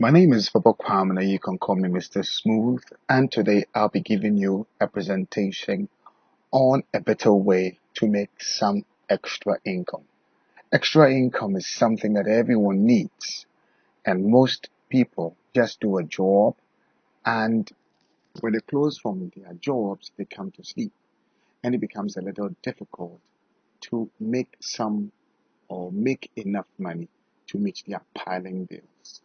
My name is Papa Kwamina. You can call me Mr. Smooth, and today I'll be giving you a presentation on a better way to make some extra income. Extra income is something that everyone needs, and most people just do a job, and when they close from their jobs, they come to sleep, and it becomes a little difficult to make some or make enough money to meet their piling bills.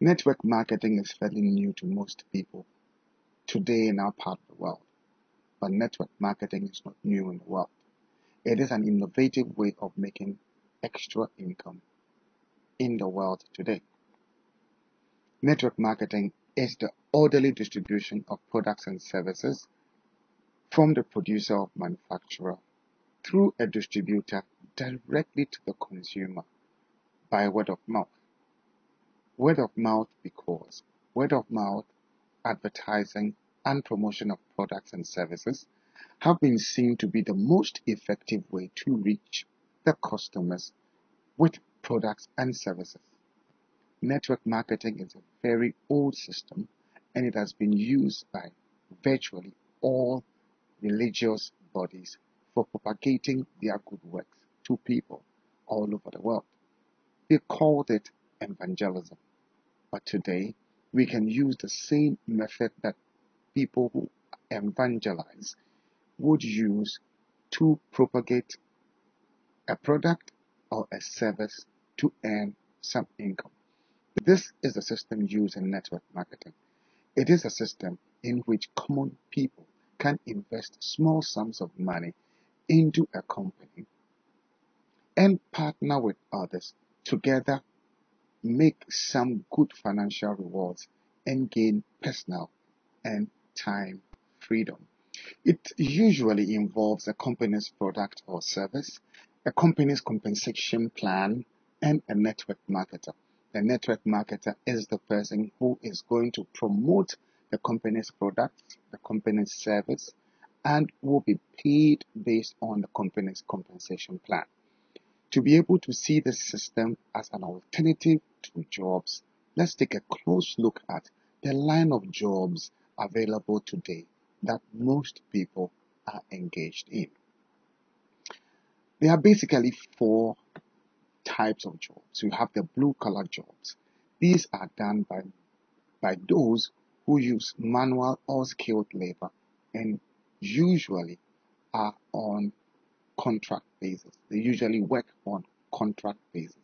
Network marketing is fairly new to most people today in our part of the world, but network marketing is not new in the world. It is an innovative way of making extra income in the world today. Network marketing is the orderly distribution of products and services from the producer or manufacturer through a distributor directly to the consumer by word of mouth. Word of mouth because word of mouth advertising and promotion of products and services have been seen to be the most effective way to reach the customers with products and services. Network marketing is a very old system, and it has been used by virtually all religious bodies for propagating their good works to people all over the world. They called it evangelism, but today we can use the same method that people who evangelize would use to propagate a product or a service to earn some income. This is the system used in network marketing. It is a system in which common people can invest small sums of money into a company and partner with others together, make some good financial rewards, and gain personal and time freedom. It usually involves a company's product or service, a company's compensation plan, and a network marketer. The network marketer is the person who is going to promote the company's product, the company's service, and will be paid based on the company's compensation plan. To be able to see this system as an alternative to jobs, let's take a close look at the line of jobs available today that most people are engaged in. There are basically four types of jobs. You have the blue-collar jobs. These are done by those who use manual or skilled labor and usually are on contract basis. They usually work on contract basis.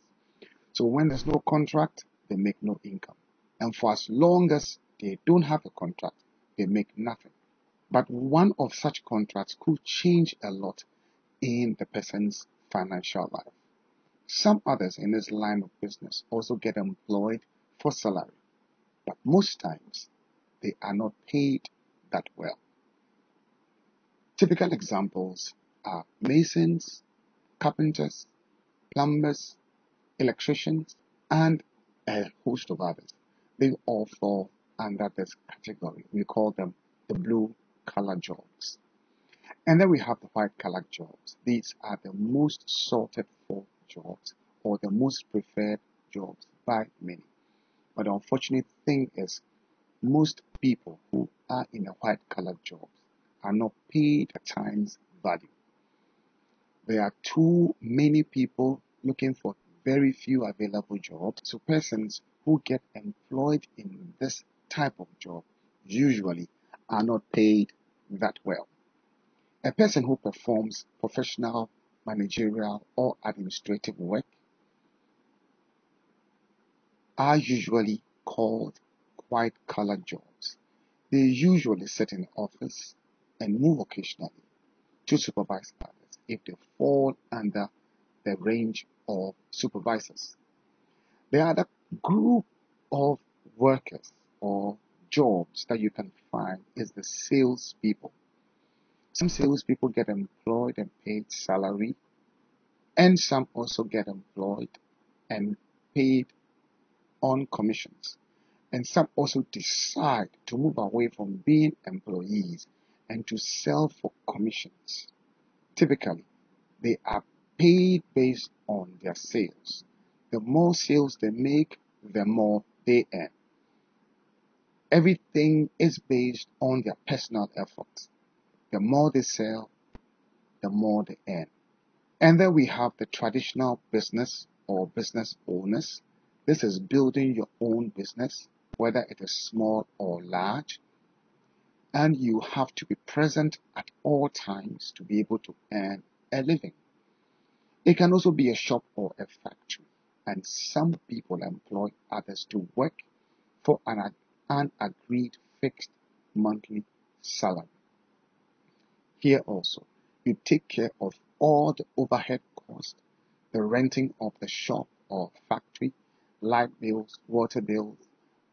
So when there's no contract, they make no income. And for as long as they don't have a contract, they make nothing. But one of such contracts could change a lot in the person's financial life. Some others in this line of business also get employed for salary, but most times they are not paid that well. Typical examples are masons, carpenters, plumbers, electricians, and a host of others. They all fall under this category. We call them the blue-collar jobs. And then we have the white-collar jobs. These are the most sought for jobs or the most preferred jobs by many. But the unfortunate thing is most people who are in the white-collar jobs are not paid at times value. There are too many people looking for very few available jobs, so persons who get employed in this type of job usually are not paid that well. A person who performs professional, managerial, or administrative work are usually called white-collar jobs. They usually sit in office and move occasionally to supervise others if they fall under the range of supervisors. The other group of workers or jobs that you can find is the salespeople. Some salespeople get employed and paid salary, and some also get employed and paid on commissions. And some also decide to move away from being employees and to sell for commissions. Typically, they are paid based on their sales. The more sales they make, the more they earn. Everything is based on their personal efforts. The more they sell, the more they earn. And then we have the traditional business or business owners. This is building your own business, whether it is small or large, and you have to be present at all times to be able to earn a living. It can also be a shop or a factory, and some people employ others to work for an agreed fixed monthly salary. Here also, you take care of all the overhead costs, the renting of the shop or factory, light bills, water bills,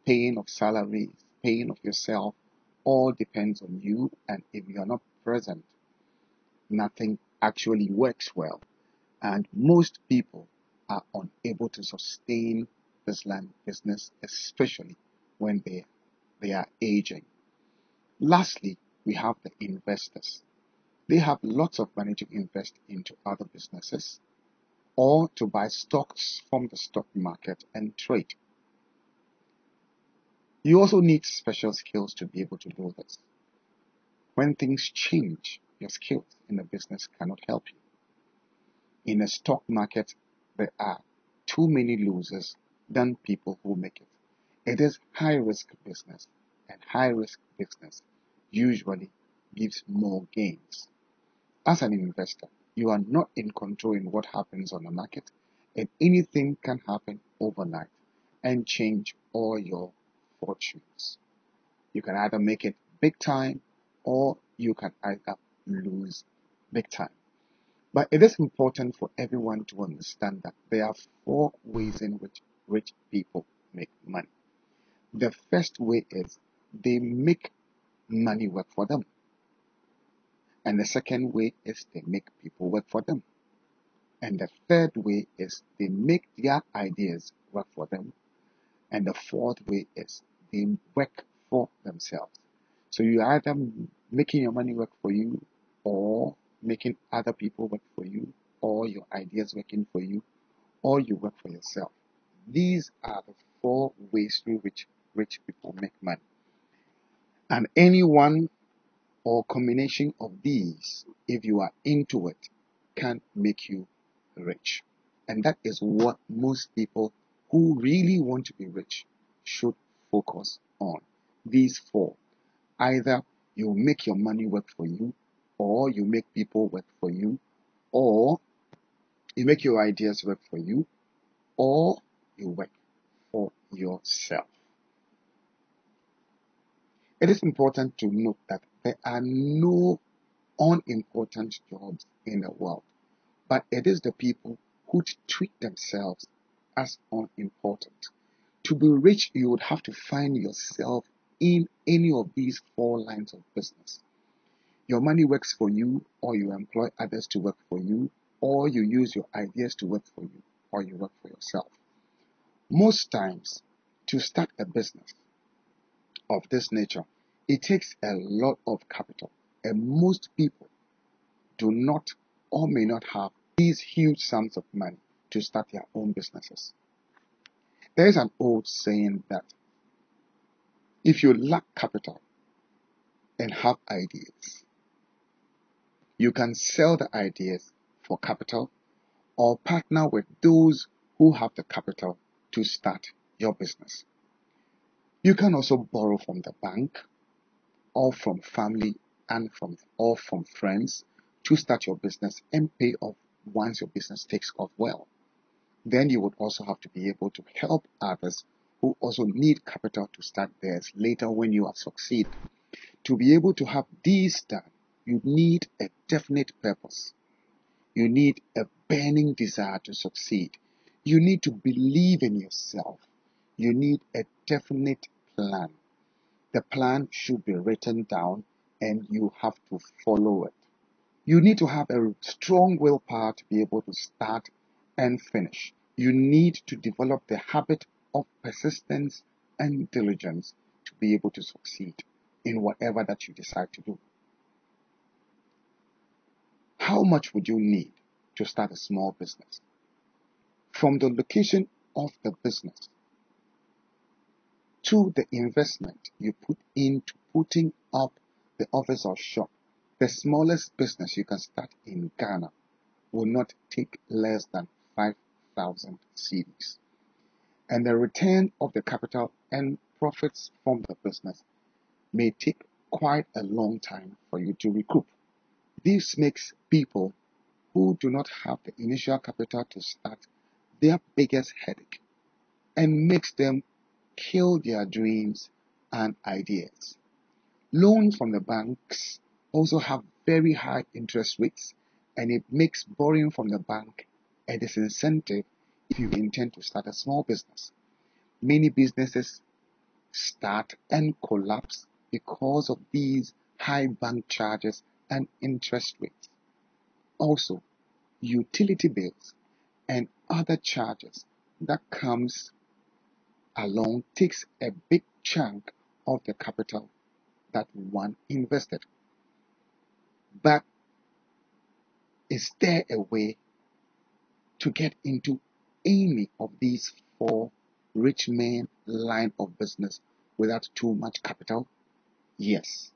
paying of salaries, paying of yourself, all depends on you, and if you are not present, nothing actually works well. And most people are unable to sustain this land business, especially when they are aging. Lastly, we have the investors. They have lots of money to invest into other businesses or to buy stocks from the stock market and trade. You also need special skills to be able to do this. When things change, your skills in the business cannot help you. In a stock market, there are too many losers than people who make it. It is high risk business, and high risk business usually gives more gains. As an investor, you are not in control in what happens on the market, and anything can happen overnight and change all your fortunes. You can either make it big time or you can either lose big time. But it is important for everyone to understand that there are four ways in which rich people make money. The first way is they make money work for them. And the second way is they make people work for them. And the third way is they make their ideas work for them. And the fourth way is they work for themselves. So you are either making your money work for you, or making other people work for you, or your ideas working for you, or you work for yourself. These are the four ways through which rich people make money. And any one or combination of these, if you are into it, can make you rich. And that is what most people who really want to be rich should focus on. These four. Either you make your money work for you, or you make people work for you, or you make your ideas work for you, or you work for yourself. It is important to note that there are no unimportant jobs in the world, but it is the people who treat themselves as unimportant. To be rich, you would have to find yourself in any of these four lines of business. Your money works for you, or you employ others to work for you, or you use your ideas to work for you, or you work for yourself. Most times, to start a business of this nature, it takes a lot of capital, and most people do not or may not have these huge sums of money to start their own businesses. There is an old saying that if you lack capital and have ideas, you can sell the ideas for capital or partner with those who have the capital to start your business. You can also borrow from the bank or from family and from friends to start your business and pay off once your business takes off well. Then you would also have to be able to help others who also need capital to start theirs later when you have succeeded. To be able to have these done, you need a definite purpose. You need a burning desire to succeed. You need to believe in yourself. You need a definite plan. The plan should be written down and you have to follow it. You need to have a strong willpower to be able to start and finish. You need to develop the habit of persistence and diligence to be able to succeed in whatever that you decide to do. How much would you need to start a small business? From the location of the business to the investment you put into putting up the office or shop. The smallest business you can start in Ghana will not take less than 5,000 cedis. And the return of the capital and profits from the business may take quite a long time for you to recoup. This makes people who do not have the initial capital to start their biggest headache and makes them kill their dreams and ideas. Loans from the banks also have very high interest rates, and it makes borrowing from the bank a disincentive if you intend to start a small business. Many businesses start and collapse because of these high bank charges and interest rates. Also, utility bills and other charges that comes along takes a big chunk of the capital that one invested. But is there a way to get into any of these four rich men line of business without too much capital? Yes.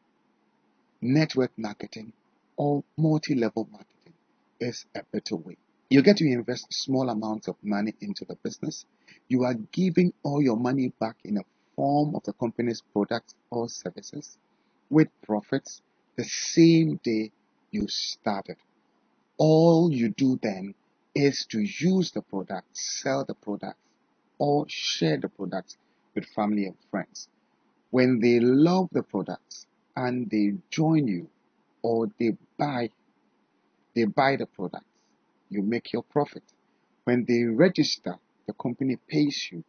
Network marketing or multi-level marketing is a better way. You get to invest small amounts of money into the business. You are giving all your money back in the form of the company's products or services with profits the same day you started. All you do then is to use the product, sell the product, or share the products with family and friends. When they love the products and they join you or they buy the products, you make your profit. When they register, the company pays you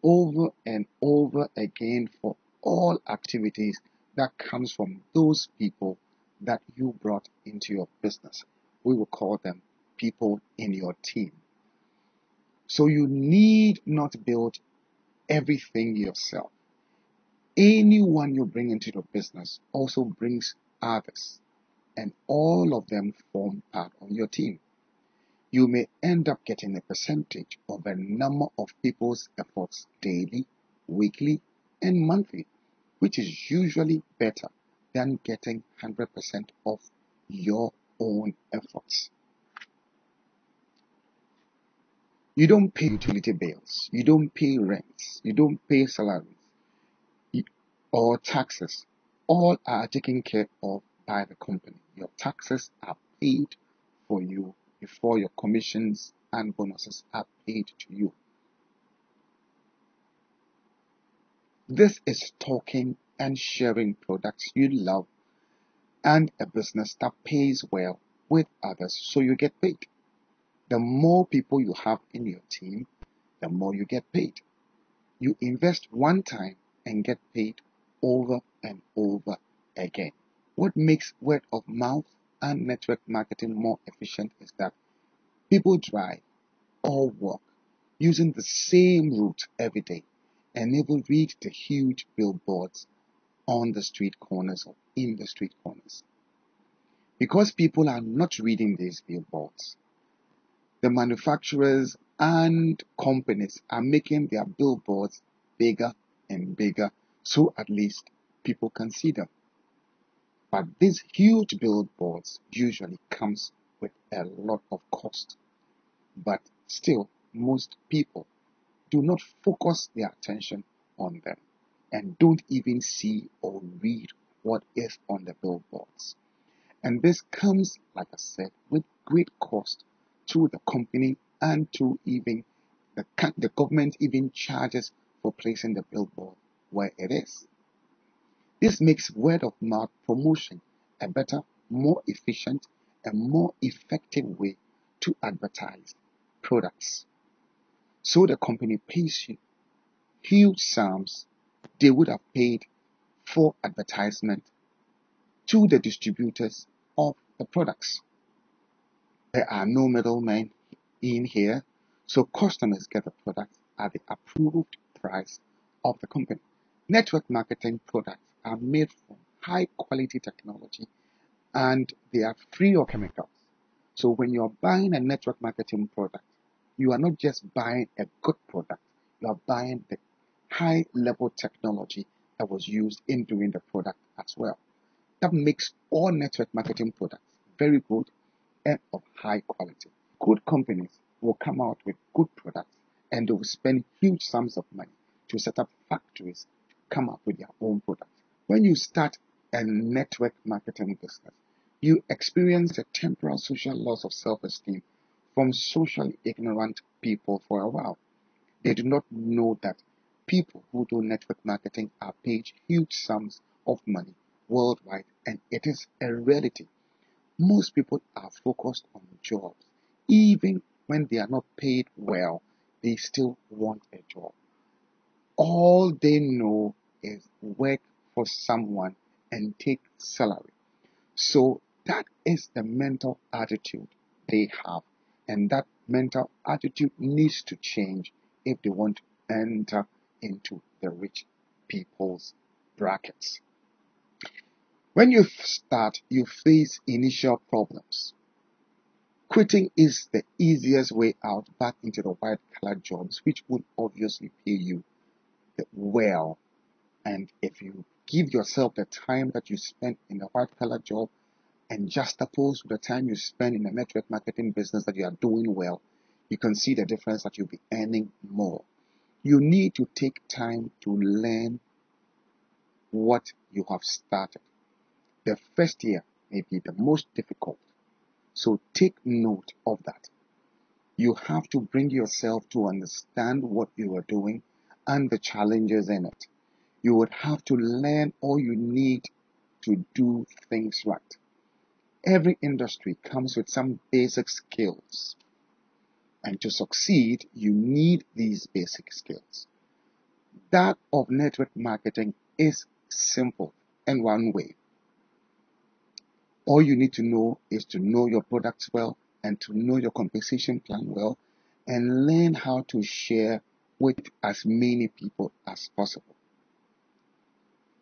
over and over again for all activities that comes from those people that you brought into your business. We will call them people in your team. So you need not build everything yourself. Anyone you bring into your business also brings others, and all of them form part of your team. You may end up getting a percentage of a number of people's efforts daily, weekly, and monthly, which is usually better than getting 100% of your own efforts. You don't pay utility bills, you don't pay rents, you don't pay salaries or taxes. All are taken care of by the company. Your taxes are paid for you before your commissions and bonuses are paid to you. This is talking and sharing products you love and a business that pays well with others so you get paid. The more people you have in your team, the more you get paid. You invest one time and get paid over and over again. What makes word of mouth and network marketing more efficient is that people drive or walk using the same route every day and never read the huge billboards on the street corners or in the street corners. Because people are not reading these billboards, the manufacturers and companies are making their billboards bigger and bigger so at least people can see them. But these huge billboards usually comes with a lot of cost. But still, most people do not focus their attention on them and don't even see or read what is on the billboards. And this comes, like I said, with great cost to the company and to even the government even charges for placing the billboard where it is. This makes word of mouth promotion a better, more efficient, and more effective way to advertise products. So the company pays you huge sums they would have paid for advertisement to the distributors of the products. There are no middlemen in here, so customers get the product at the approved price of the company. Network marketing products are made from high quality technology and they are free of chemicals. So when you're buying a network marketing product, you are not just buying a good product, you are buying the high level technology that was used in doing the product as well. That makes all network marketing products very good and of high quality. Good companies will come out with good products and they will spend huge sums of money to set up factories to come up with their own products. When you start a network marketing business, you experience a temporary social loss of self-esteem from socially ignorant people for a while. They do not know that people who do network marketing are paid huge sums of money worldwide, and it is a reality. Most people are focused on jobs. Even when they are not paid well, they still want a job. All they know is work for someone and take salary. So that is the mental attitude they have. And that mental attitude needs to change if they want to enter into the rich people's brackets. When you start, you face initial problems. Quitting is the easiest way out back into the white collar jobs, which would obviously pay you well. And if you give yourself the time that you spend in the white collar job and juxtapose with the time you spend in a network marketing business that you are doing well, you can see the difference that you'll be earning more. You need to take time to learn what you have started. The first year may be the most difficult. So take note of that. You have to bring yourself to understand what you are doing and the challenges in it. You would have to learn all you need to do things right. Every industry comes with some basic skills. And to succeed, you need these basic skills. That of network marketing is simple and one way. All you need to know is to know your products well and to know your compensation plan well and learn how to share with as many people as possible.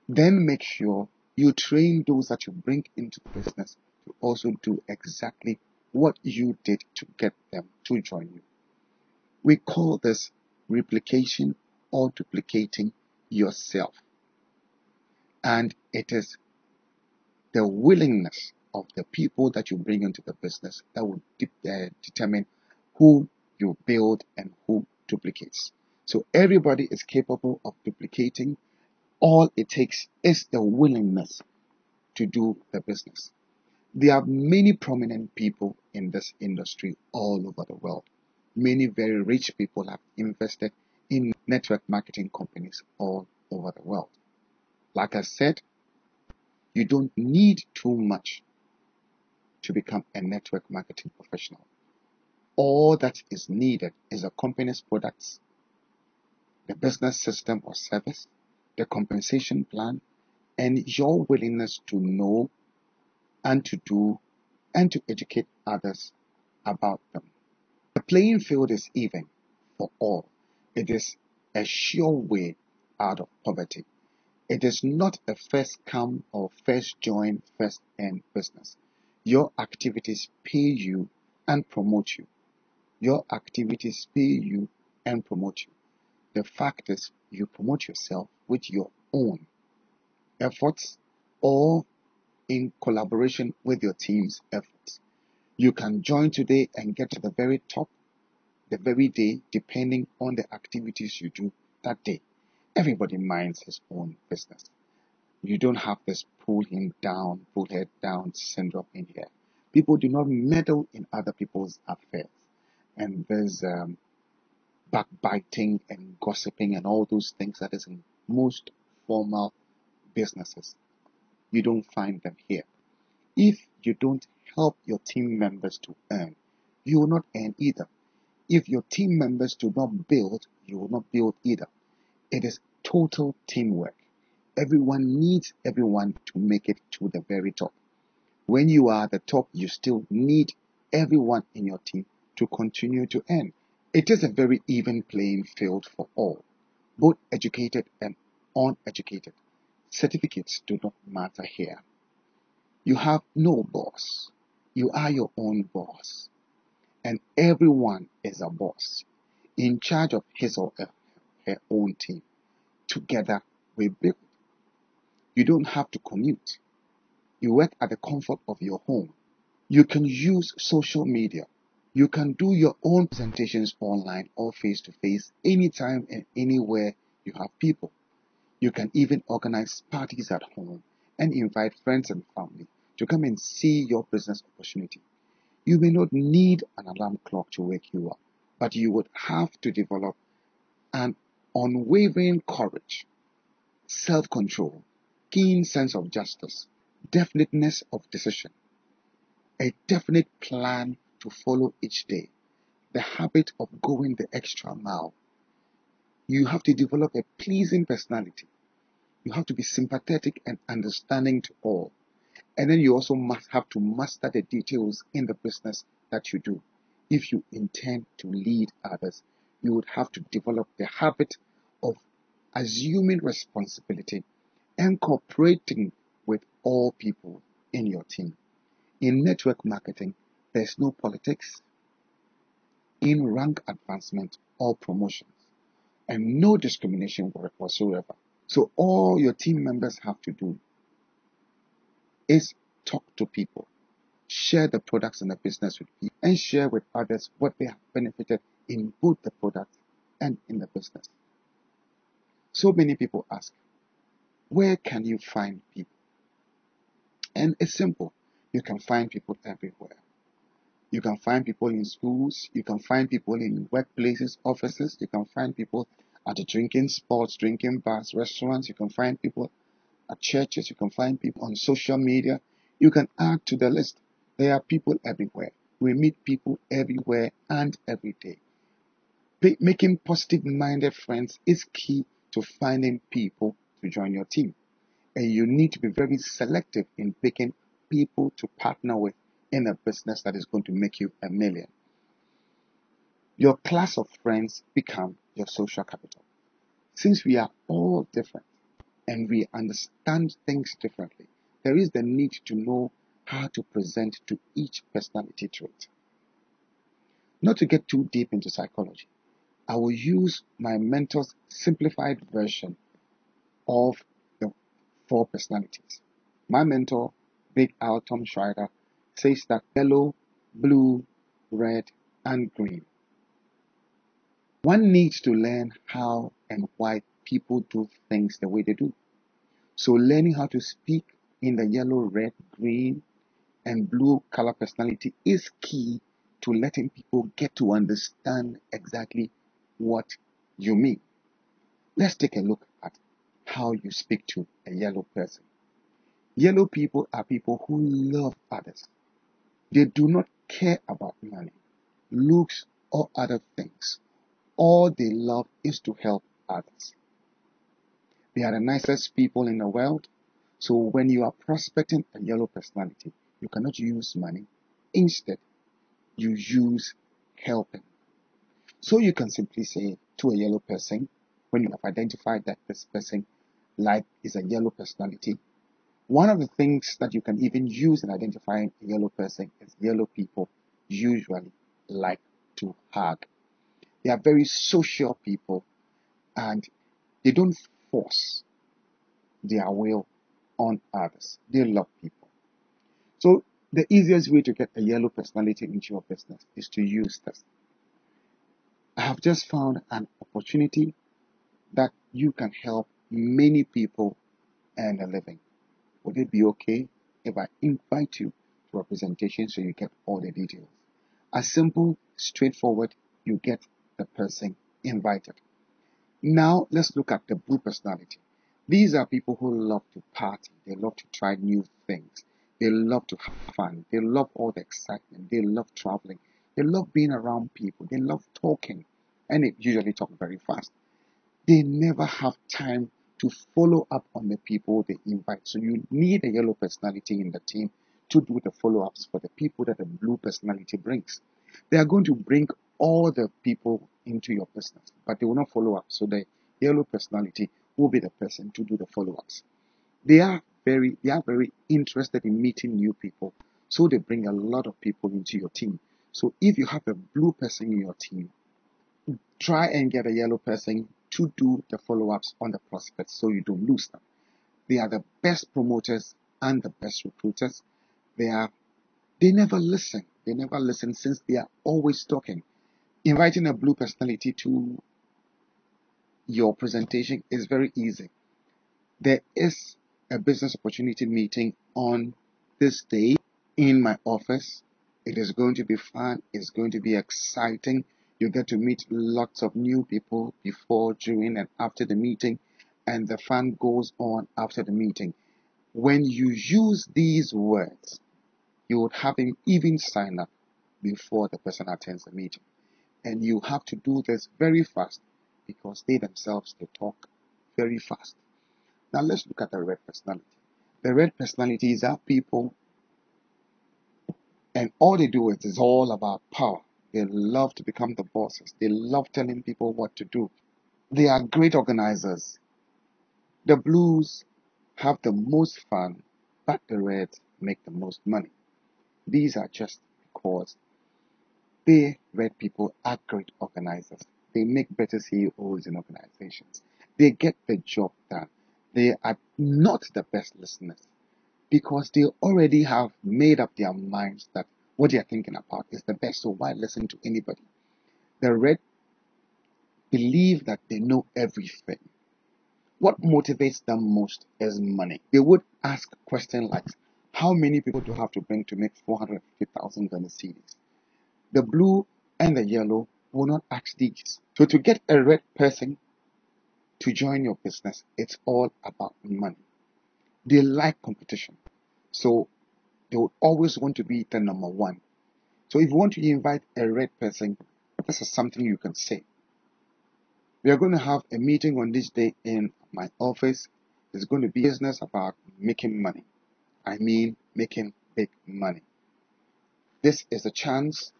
Then make sure you train those that you bring into the business to also do exactly what you did to get them to join you. We call this replication or duplicating yourself. And it is the willingness of the people that you bring into the business that will determine who you build and who duplicates. So everybody is capable of duplicating. All it takes is the willingness to do the business. There are many prominent people in this industry all over the world. Many very rich people have invested in network marketing companies all over the world. Like I said, you don't need too much to become a network marketing professional. All that is needed is a company's products, the business system or service, the compensation plan, and your willingness to know and to do and to educate others about them. The playing field is even for all. It is a sure way out of poverty. It is not a first come or first join, first end business. Your activities pay you and promote you. Your activities pay you and promote you. The fact is, you promote yourself with your own efforts or in collaboration with your team's efforts. You can join today and get to the very top the very day, depending on the activities you do that day. Everybody minds his own business. You don't have this pull him down, pull head down syndrome in here. People do not meddle in other people's affairs. And there's backbiting and gossiping and all those things that is in most formal businesses. You don't find them here. If you don't help your team members to earn, you will not earn either. If your team members do not build, you will not build either. It is total teamwork. Everyone needs everyone to make it to the very top. When you are at the top, you still need everyone in your team to continue to earn. It is a very even playing field for all, both educated and uneducated. Certificates do not matter here. You have no boss. You are your own boss. And everyone is a boss in charge of his or her own team. Together we build. You don't have to commute. You work at the comfort of your home. You can use social media. You can do your own presentations online or face to face anytime and anywhere you have people. You can even organize parties at home and invite friends and family to come and see your business opportunity. You may not need an alarm clock to wake you up, but you would have to develop an unwavering courage, self-control, keen sense of justice, definiteness of decision, a definite plan to follow each day, the habit of going the extra mile. You have to develop a pleasing personality. You have to be sympathetic and understanding to all. And then you also must have to master the details in the business that you do. If you intend to lead others, you would have to develop the habit of assuming responsibility and cooperating with all people in your team. In network marketing, there's no politics in rank advancement or promotions, and no discrimination whatsoever. So all your team members have to do is talk to people, share the products and the business with people, and share with others what they have benefited in both the product and in the business. So many people ask, where can you find people? And it's simple. You can find people everywhere. You can find people in schools. You can find people in workplaces, offices. You can find people at the drinking spots, drinking bars, restaurants. You can find people at churches. You can find people on social media. You can add to the list. There are people everywhere. We meet people everywhere and every day. Making positive-minded friends is key to finding people to join your team. And you need to be very selective in picking people to partner with in a business that is going to make you $1 million. Your class of friends become your social capital. Since we are all different and we understand things differently, there is the need to know how to present to each personality trait. Not to get too deep into psychology, I will use my mentor's simplified version of the 4 personalities. My mentor, Big Al Tom Schreider, says that yellow, blue, red, and green. One needs to learn how and why people do things the way they do. So learning how to speak in the yellow, red, green, and blue color personality is key to letting people get to understand exactly what you mean. Let's take a look at how you speak to a yellow person. Yellow people are people who love others. They do not care about money, looks, or other things. All they love is to help others. They are the nicest people in the world. So when you are prospecting a yellow personality, you cannot use money. Instead, you use helping. So you can simply say to a yellow person, when you have identified that this person is a yellow personality, one of the things that you can even use in identifying a yellow person is yellow people usually like to hug. They are very social people and they don't force their will on others. They love people. So the easiest way to get a yellow personality into your business is to use this. I have just found an opportunity that you can help many people earn a living. Would it be okay if I invite you to a presentation so you get all the details? As simple, straightforward, you get the person invited. Now let's look at the blue personality. These are people who love to party. They love to try new things. They love to have fun. They love all the excitement. They love traveling. They love being around people. They love talking. And they usually talk very fast. They never have time to follow up on the people they invite. So you need a yellow personality in the team to do the follow-ups for the people that the blue personality brings. They are going to bring all the people into your business, but they will not follow up. So the yellow personality will be the person to do the follow-ups. They are very interested in meeting new people, so they bring a lot of people into your team. So if you have a blue person in your team, try and get a yellow person to do the follow-ups on the prospects so you don't lose them. They are the best promoters and the best recruiters. They never listen. They never listen since they are always talking. Inviting a blue personality to your presentation is very easy. There is a business opportunity meeting on this day in my office. It is going to be fun. It's going to be exciting. You get to meet lots of new people before, during, and after the meeting, and the fun goes on after the meeting. When you use these words, you would have him even sign up before the person attends the meeting. And you have to do this very fast because they themselves, they talk very fast. Now let's look at the red personality. The red personalities are people, and all they do is all about power. They love to become the bosses. They love telling people what to do. They are great organizers. The blues have the most fun, but the reds make the most money. These are just because red people are great organizers. They make better CEOs in organizations. They get the job done. They are not the best listeners because they already have made up their minds that what they are thinking about is the best. So why listen to anybody? The red believe that they know everything. What motivates them most is money. They would ask questions like, how many people do you have to bring to make 450,000 Ghana cedis? The blue and the yellow will not ask these. So to get a red person to join your business, it's all about money. They like competition. So they would always want to be the number one. So if you want to invite a red person, this is something you can say. We are going to have a meeting on this day in my office. It's going to be business about making money. I mean, making big money. This is a chance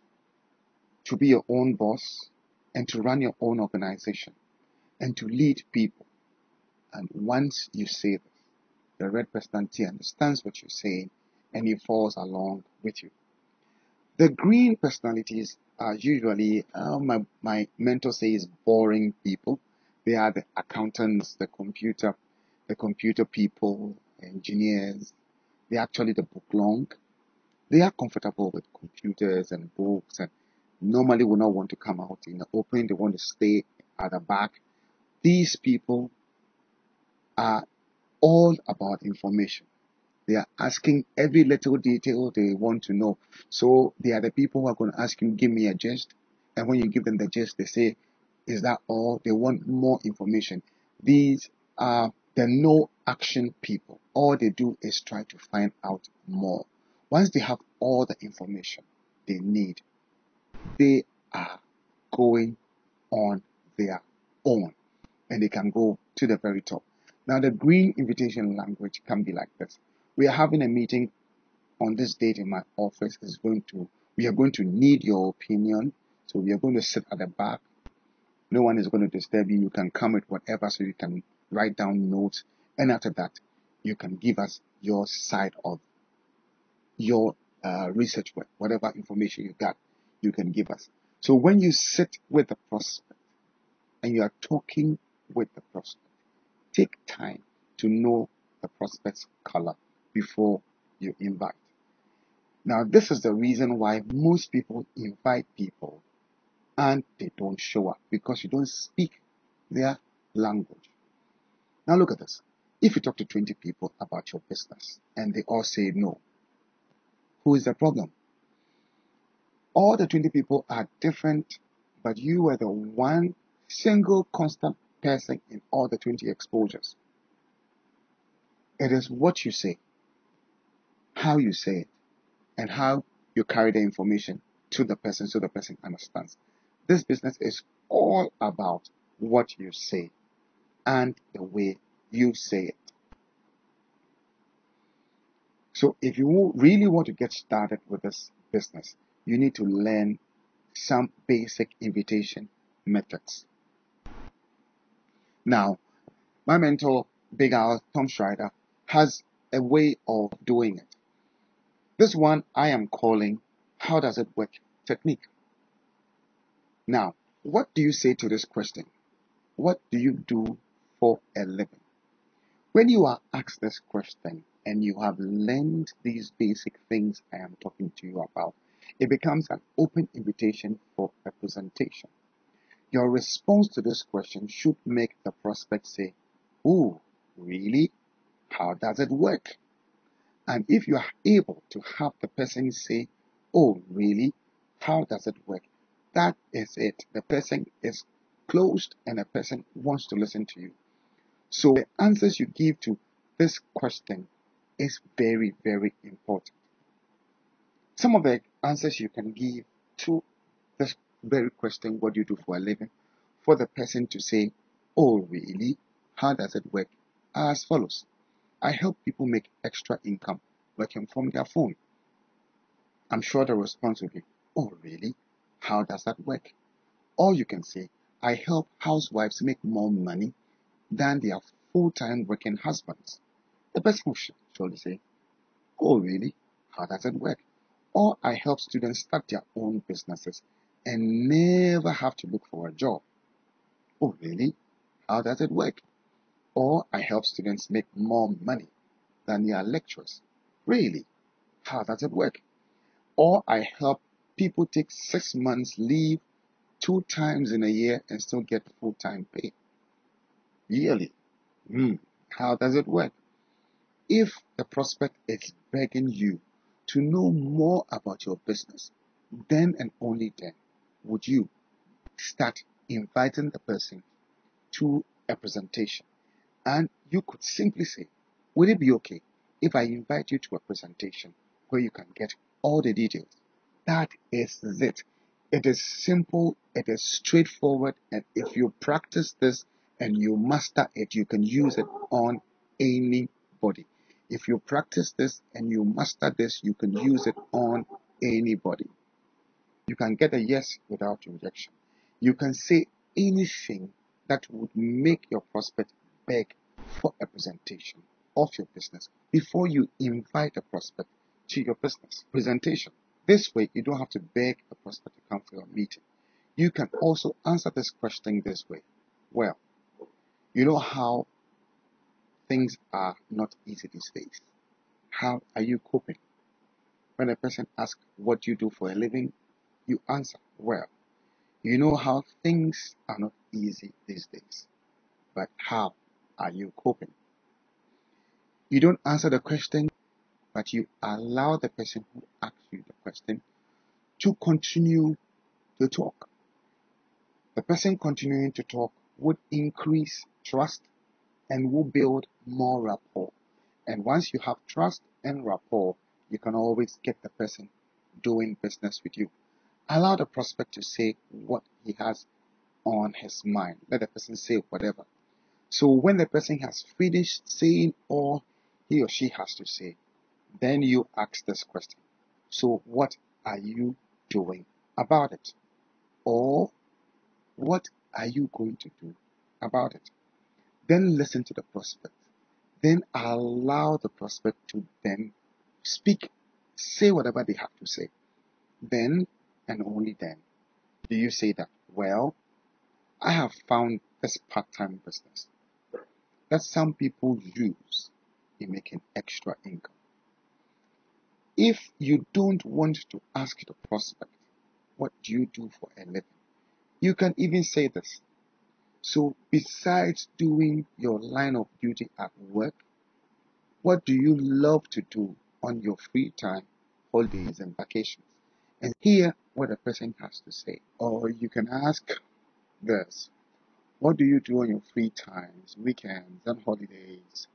to be your own boss and to run your own organization and to lead people. And once you say this, the red personality understands what you're saying and he falls along with you. The green personalities are usually, my mentor says, boring people. They are the accountants, the computer people, engineers. They're actually the book long. They are comfortable with computers and books and normally will not want to come out in the open. They want to stay at the back. These people are all about information. They are asking every little detail they want to know. So they are the people who are going to ask you, give me a gist. And when you give them the gist, they say, is that all? They want more information. These are the no action people. All they do is try to find out more. Once they have all the information they need, they are going on their own and they can go to the very top. Now, the green invitation language can be like this. We are having a meeting on this date in my office. We are going to need your opinion. So we are going to sit at the back. No one is going to disturb you. You can come with whatever so you can write down notes. And after that, you can give us your side of your research work, whatever information you got, you can give us. So when you sit with the prospect and you are talking with the prospect, take time to know the prospect's color before you invite. Now, this is the reason why most people invite people and they don't show up because you don't speak their language. Now, look at this. If you talk to 20 people about your business and they all say no, who is the problem? All the 20 people are different, but you are the one single constant person in all the 20 exposures. It is what you say, how you say it, and how you carry the information to the person so the person understands. This business is all about what you say and the way you say it. So if you really want to get started with this business, you need to learn some basic invitation methods. Now, my mentor, Big Al Tom Schreider, has a way of doing it. This one I am calling how does it work technique. Now, what do you say to this question? What do you do for a living? When you are asked this question and you have learned these basic things I am talking to you about, it becomes an open invitation for representation. Your response to this question should make the prospect say, "Oh, really? How does it work?" And if you are able to have the person say, "Oh, really? How does it work?" That is it. The person is closed and the person wants to listen to you. So the answers you give to this question is very, very important. Some of the answers you can give to this very question, what do you do for a living, for the person to say, "Oh, really? How does it work?" are as follows. I help people make extra income working from their phone. I'm sure the response will be, "Oh, really? How does that work?" Or you can say, I help housewives make more money than their full-time working husbands. The person will surely say, "Oh, really? How does it work?" Or I help students start their own businesses and never have to look for a job. "Oh, really? How does it work?" Or I help students make more money than their lecturers. "Really? How does it work?" Or I help people take 6 months leave 2 times in a year and still get full-time pay yearly. How does it work? If the prospect is begging you to know more about your business, then and only then would you start inviting the person to a presentation. And you could simply say, "Would it be okay if I invite you to a presentation where you can get all the details?" That is it. It is simple, it is straightforward, and if you practice this and you master it, you can use it on anybody. If you practice this and you master this, you can use it on anybody. You can get a yes without rejection. You can say anything that would make your prospect beg for a presentation of your business before you invite a prospect to your business presentation. This way, you don't have to beg a prospect to come for your meeting. You can also answer this question this way. Well, you know how things are not easy these days. How are you coping? When a person asks what you do for a living, you answer, "Well, you know how things are not easy these days. But how are you coping?" You don't answer the question, but you allow the person who asks you the question to continue to talk. The person continuing to talk would increase trust and will build more rapport. And once you have trust and rapport, you can always get the person doing business with you. Allow the prospect to say what he has on his mind. Let the person say whatever. So when the person has finished saying all he or she has to say, then you ask this question. So what are you doing about it? Or what are you going to do about it? Then listen to the prospect. Then allow the prospect to then speak, say whatever they have to say. Then and only then do you say that, "Well, I have found this part-time business that some people use in making extra income." If you don't want to ask the prospect, "What do you do for a living?" you can even say this. "So besides doing your line of duty at work, what do you love to do on your free time, holidays and vacations?" And hear what a person has to say. Or you can ask this: "What do you do on your free times, weekends and holidays?"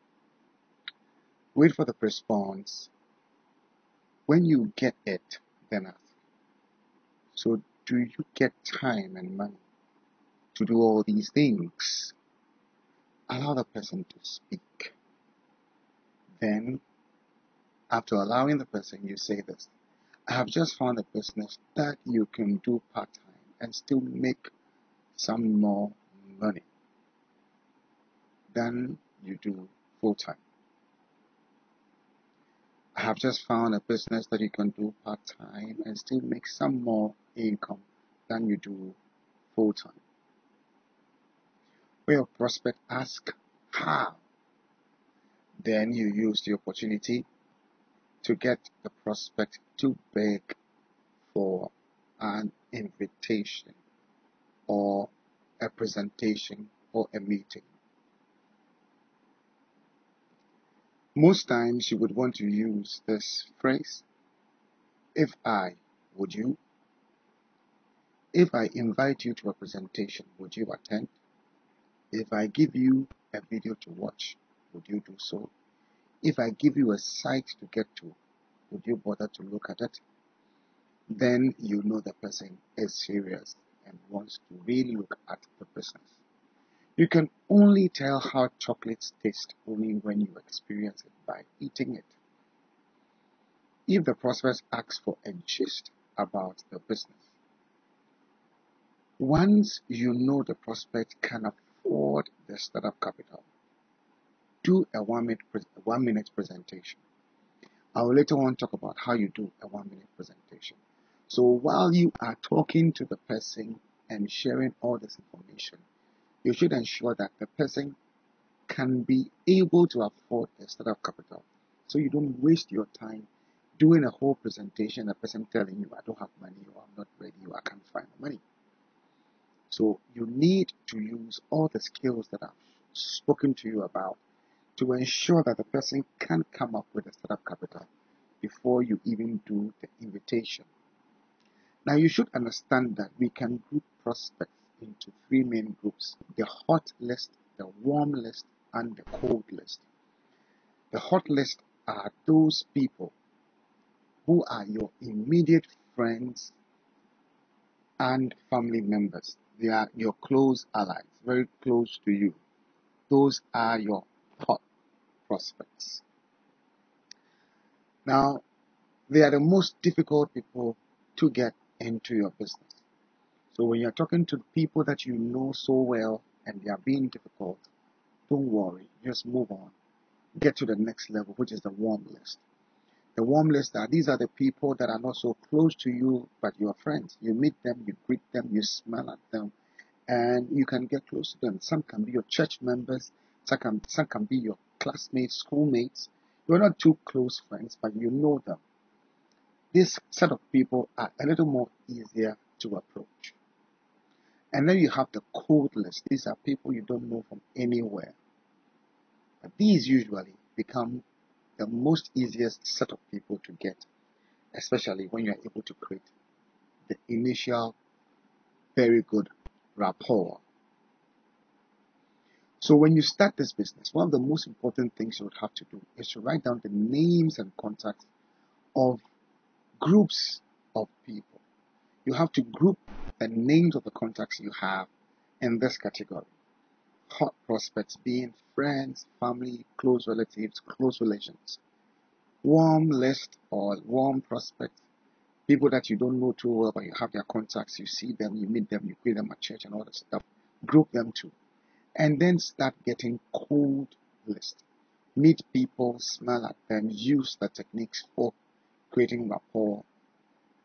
Wait for the response. When you get it, then ask, "So do you get time and money to do all these things?" Allow the person to speak. Then, after allowing the person, you say this: "I have just found a business that you can do part-time and still make some more money than you do full-time. I have just found a business that you can do part-time and still make some more income than you do full-time." Where your prospect asks how, then you use the opportunity to get the prospect to beg for an invitation or a presentation or a meeting. Most times you would want to use this phrase, if I, would you? If I invite you to a presentation, would you attend? If I give you a video to watch, would you do so? If I give you a site to get to, would you bother to look at it? Then you know the person is serious and wants to really look at the business. You can only tell how chocolates taste only when you experience it by eating it. If the prospect asks for a gist about the business, once you know the prospect can afford the startup capital, do a 1 minute presentation. I will later on talk about how you do a 1 minute presentation. So while you are talking to the person and sharing all this information, you should ensure that the person can be able to afford the startup capital. So you don't waste your time doing a whole presentation, a person telling you, I don't have money, or I'm not ready, or I can't find the money. So you need to use all the skills that I've spoken to you about to ensure that the person can come up with a startup capital before you even do the invitation. Now you should understand that we can group prospects into three main groups: the hot list, the warm list, and the cold list. The hot list are those people who are your immediate friends and family members. They are your close allies, very close to you. Those are your hot prospects. Now, they are the most difficult people to get into your business. So when you're talking to people that you know so well and they are being difficult, don't worry, just move on. Get to the next level, which is the warm list. The warm list these are the people that are not so close to you, but you are friends. You meet them, you greet them, you smile at them, and you can get close to them. Some can be your church members, some can be your classmates, schoolmates. You're not too close friends, but you know them. This set of people are a little more easier to approach. And then you have the cold list. These are people you don't know from anywhere. But these usually become the most easiest set of people to get, especially when you're able to create the initial very good rapport. So when you start this business, one of the most important things you would have to do is to write down the names and contacts of groups of people. You have to group the names of the contacts you have in this category. Hot prospects being friends, family, close relatives, close relations. Warm list or warm prospects, people that you don't know too well, but you have their contacts, you see them, you meet them, you greet them at church and all that stuff. Group them too. And then start getting cold list. Meet people, smile at them, use the techniques for creating rapport.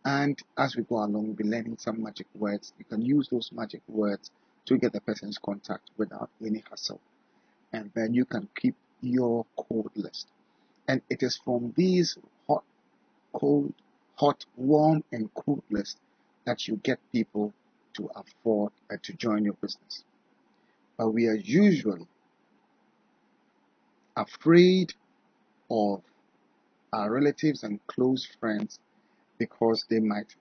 And as we go along, we'll be learning some magic words. You can use those magic words to get the person's contact without any hassle. And then you can keep your cold list. And it is from these hot, cold, hot, warm, and cold list that you get people to afford to join your business. But we are usually afraid of our relatives and close friends because they might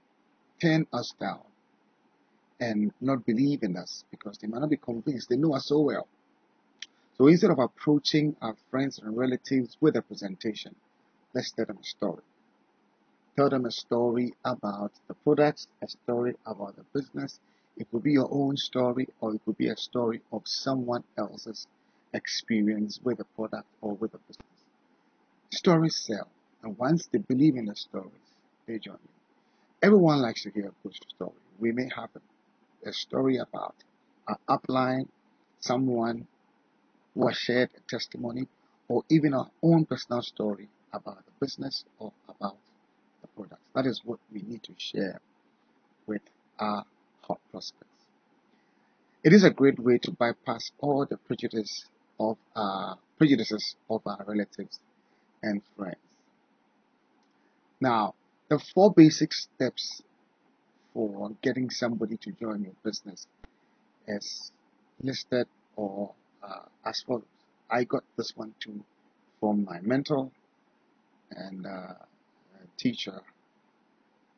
turn us down and not believe in us because they might not be convinced. They know us so well. So instead of approaching our friends and relatives with a presentation, let's tell them a story. Tell them a story about the products, a story about the business. It could be your own story, or it could be a story of someone else's experience with the product or with the business. Stories sell, and once they believe in the stories, they join you. Everyone likes to hear a good story. We may have a story about an upline, someone who has shared a testimony, or even our own personal story about the business or about the product. That is what we need to share with our hot prospects. It is a great way to bypass all the prejudices of our relatives and friends. Now, the four basic steps for getting somebody to join your business is listed or as follows. I got this one too from my mentor and teacher,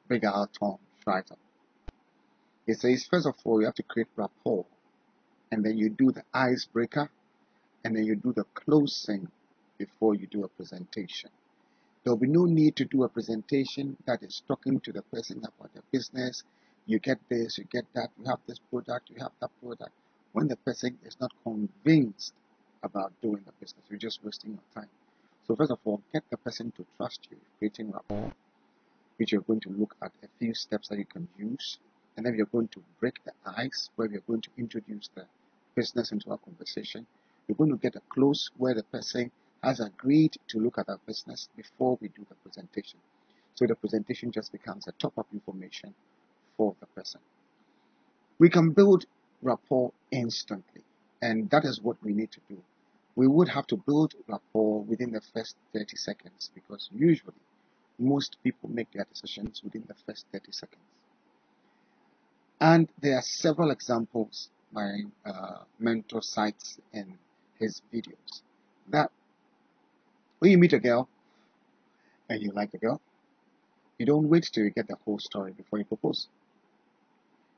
Big Al Tom Schreiter. He says, first of all, you have to create rapport, and then you do the icebreaker, and then you do the closing before you do a presentation. There will be no need to do a presentation that is talking to the person about the business. You get this, you get that, you have this product, you have that product. When the person is not convinced about doing the business, you're just wasting your time. So first of all, get the person to trust you, creating rapport, which you're going to look at a few steps that you can use. And then you're going to break the ice, where we're going to introduce the business into our conversation. You're going to get a close where the person has agreed to look at our business before we do the presentation. So the presentation just becomes a top-up information for the person. We can build rapport instantly, and that is what we need to do. We would have to build rapport within the first 30 seconds because usually most people make their decisions within the first 30 seconds. And there are several examples my mentor cites in his videos that when you meet a girl and you like the girl, you don't wait till you get the whole story before you propose.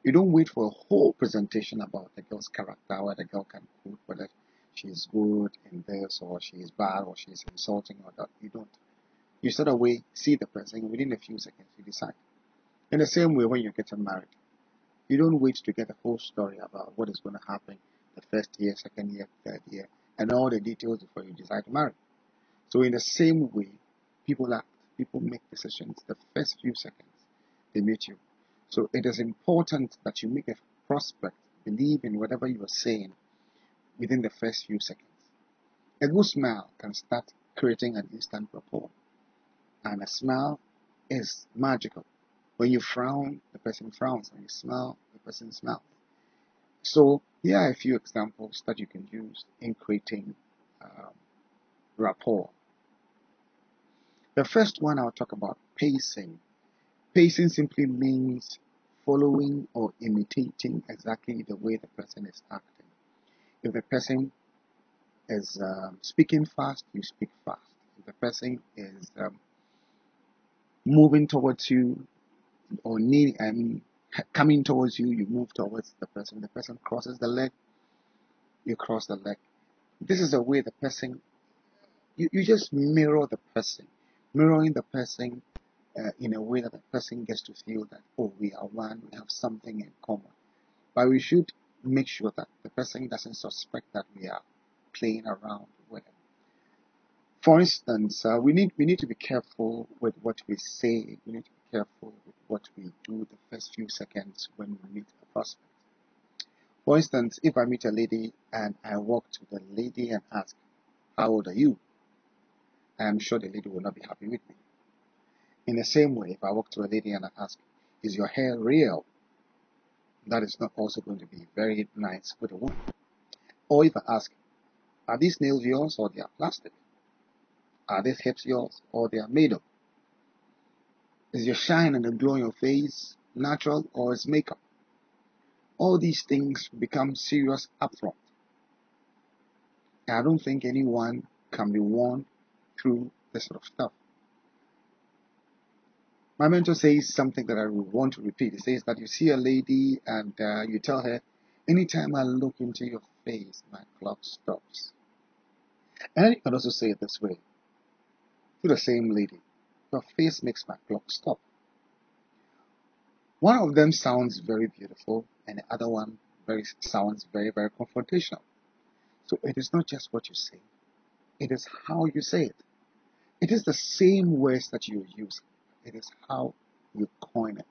You don't wait for a whole presentation about the girl's character, where the girl can cook, whether she's good in this or she's bad or she's insulting or that. You don't. You sort of wait, see the person, within a few seconds you decide. In the same way, when you're getting married, you don't wait to get the whole story about what is going to happen the first year, second year, third year, and all the details before you decide to marry. So in the same way, people act, people make decisions the first few seconds they meet you. So it is important that you make a prospect believe in whatever you are saying within the first few seconds. A good smile can start creating an instant rapport. And a smile is magical. When you frown, the person frowns. When you smile, the person smiles. So here are a few examples that you can use in creating rapport. The first one I'll talk about, pacing. Pacing simply means following or imitating exactly the way the person is acting. If the person is speaking fast, you speak fast. If the person is moving towards you or coming towards you, you move towards the person. The person crosses the leg, you cross the leg. This is the way the person, you just mirror the person, mirroring the person in a way that the person gets to feel that, oh, we are one, we have something in common. But we should make sure that the person doesn't suspect that we are playing around with him. For instance, we need to be careful with what we say. We need to be careful with what we do the first few seconds when we meet a prospect. For instance, if I meet a lady and I walk to the lady and ask, how old are you? I am sure the lady will not be happy with me. In the same way, if I walk to a lady and I ask, is your hair real? That is not also going to be very nice with a woman. Or if I ask, are these nails yours or they are plastic? Are these hips yours or they are made of? Is your shine and the glow on your face natural or is makeup? All these things become serious upfront. And I don't think anyone can be won through this sort of stuff. My mentor says something that I want to repeat. He says that you see a lady and you tell her, anytime I look into your face, my clock stops. And you can also say it this way to the same lady, your face makes my clock stop. One of them sounds very beautiful and the other one sounds very, very confrontational. So it is not just what you say, it is how you say it. It is the same words that you use. It is how you coin it.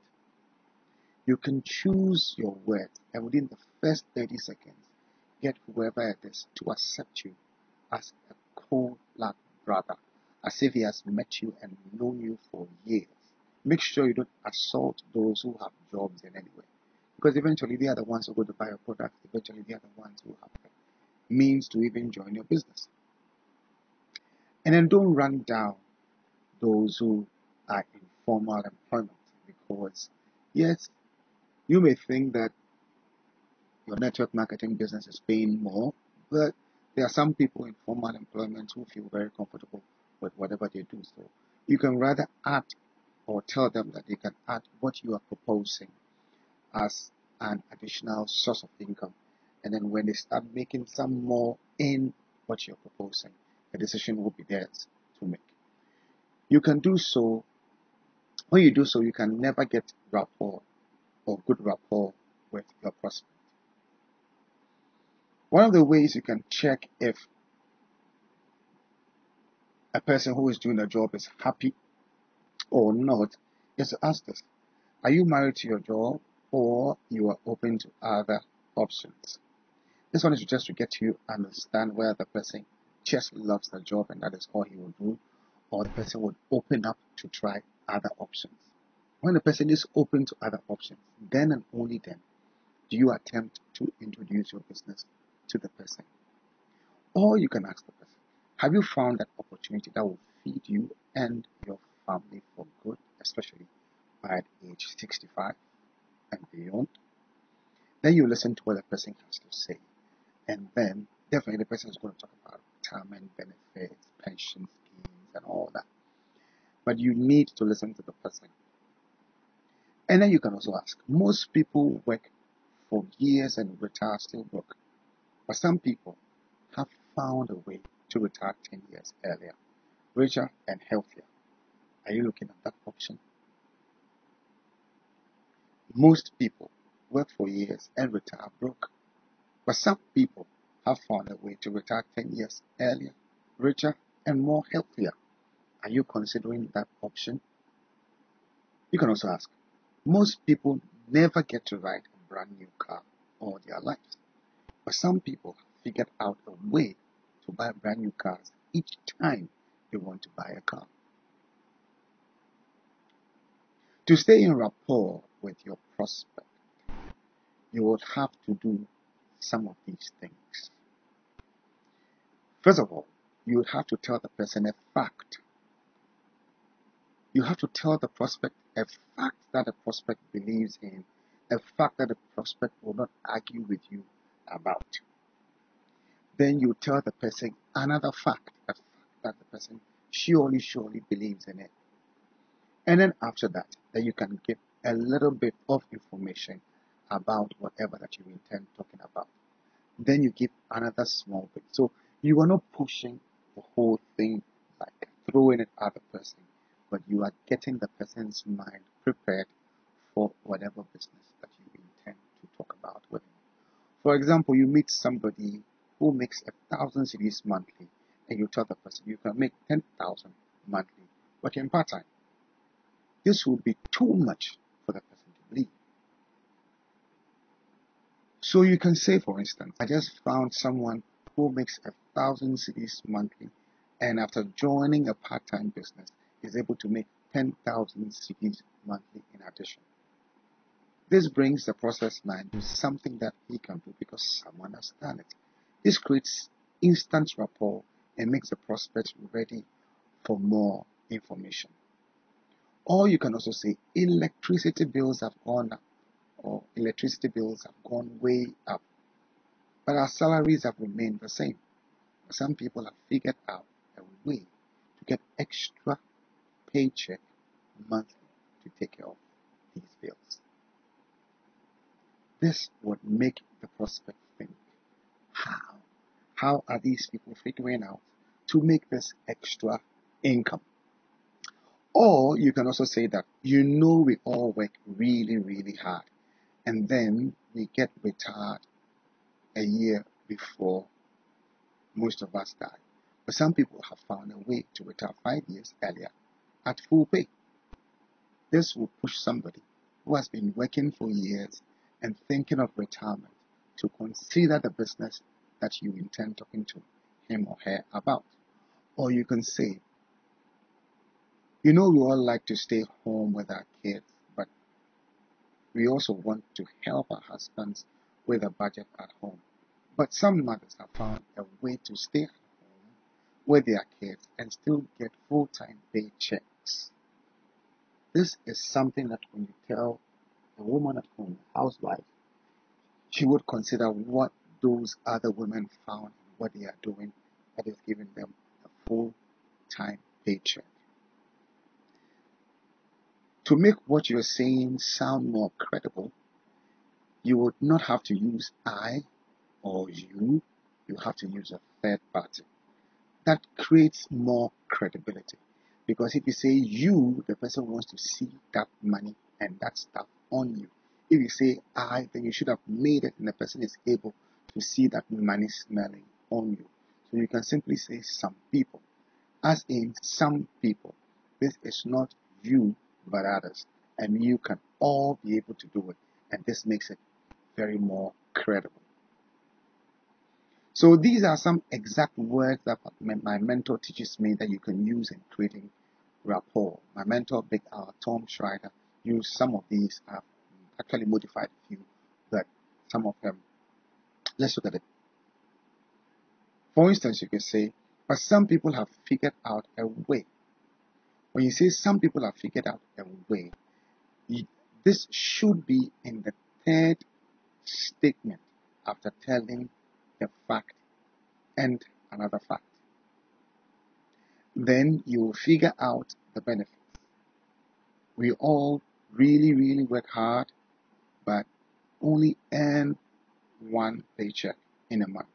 You can choose your words and within the first 30 seconds, get whoever it is to accept you as a cold-blooded brother, as if he has met you and known you for years. Make sure you don't assault those who have jobs in any way. Because eventually they are the ones who go to buy your product. Eventually they are the ones who have the means to even join your business. And then don't run down those who are in formal employment, because yes, you may think that your network marketing business is paying more, but there are some people in formal employment who feel very comfortable with whatever they do. So you can rather add or tell them that they can add what you are proposing as an additional source of income. And then when they start making some more in what you're proposing, the decision will be theirs to make. You can do so. When you do so, you can never get rapport or good rapport with your prospect. One of the ways you can check if a person who is doing a job is happy or not is to ask this: are you married to your job, or you are open to other options? This one is just to get you understand whether the person just loves the job and that is all he will do, or the person would open up to try other options. When the person is open to other options, then and only then do you attempt to introduce your business to the person. Or you can ask the person, have you found that opportunity that will feed you and your family for good, especially by age 65 and beyond? Then you listen to what the person has to say. And then definitely the person is going to talk about retirement benefits, pension schemes, and all that. But you need to listen to the person. And then you can also ask, most people work for years and retire still broke. But some people have found a way to retire 10 years earlier, richer and healthier. Are you looking at that option? Most people work for years and retire broke. But some people have found a way to retire 10 years earlier, richer and more healthier. Are you considering that option? You can also ask, most people never get to ride a brand new car all their lives. But some people have figured out a way to buy brand new cars each time they want to buy a car. To stay in rapport with your prospect, you would have to do some of these things. First of all, you would have to tell the person a fact. You have to tell the prospect a fact that the prospect believes in, a fact that the prospect will not argue with you about. Then you tell the person another fact, a fact that the person surely believes in it. And then after that, then you can give a little bit of information about whatever that you intend talking about. Then you give another small bit. So you are not pushing the whole thing, like throwing it at the person, but you are getting the person's mind prepared for whatever business that you intend to talk about with him. For example, you meet somebody who makes 1,000 cedis monthly, and you tell the person you can make 10,000 monthly working part-time. This would be too much for the person to believe. So you can say, for instance, I just found someone who makes 1,000 cedis monthly, and after joining a part-time business is able to make 10,000 cedis monthly in addition. This brings the process line to something that he can do because someone has done it. This creates instant rapport and makes the prospect ready for more information. Or you can also say electricity bills have gone up, or electricity bills have gone way up, but our salaries have remained the same. Some people have figured out a way to get extra paycheck monthly to take care of these bills. This would make the prospect think, how are these people figuring out to make this extra income? Or you can also say that we all work really hard, and then we get retired a year before most of us die. But some people have found a way to retire 5 years earlier at full pay. This will push somebody who has been working for years and thinking of retirement to consider the business that you intend talking to him or her about. Or you can say, we all like to stay home with our kids, but We also want to help our husbands with a budget at home. But some mothers have found a way to stay at home with their kids and still get full-time paychecks. This is something that when you tell a woman at home, a housewife, she would consider what those other women found and what they are doing that is giving them a full-time paycheck. To make what you're saying sound more credible, you would not have to use I or you have to use a third party. That creates more credibility. Because if you say you, the person wants to see that money and that stuff on you. If you say I, then you should have made it and the person is able to see that money smelling on you. So you can simply say some people, as in some people. This is not you but others, and you can all be able to do it, and this makes it very more credible. So these are some exact words that my mentor teaches me that you can use in creating rapport. My mentor, Big R, Tom Schreider, used some of these. I've actually modified a few, but some of them, let's look at it. For instance, you could say, but some people have figured out a way. When you say some people have figured out a way, this should be in the third statement after telling the fact and another fact. Then you will figure out the benefits. We all really work hard, but only earn one paycheck in a month.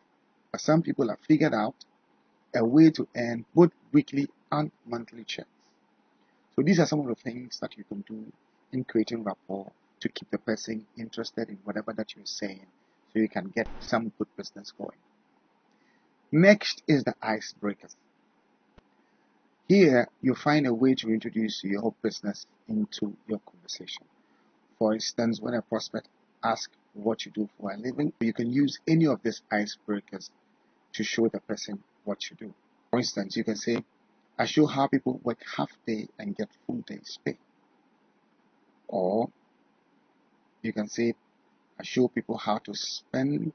But some people have figured out a way to earn both weekly and monthly checks. So these are some of the things that you can do in creating rapport to keep the person interested in whatever that you're saying, so you can get some good business going. Next is the icebreakers. Here, you find a way to introduce your business into your conversation. For instance, when a prospect asks what you do for a living, you can use any of these icebreakers to show the person what you do. For instance, you can say, I show how people work half day and get full day's pay. Or you can say, I show people how to spend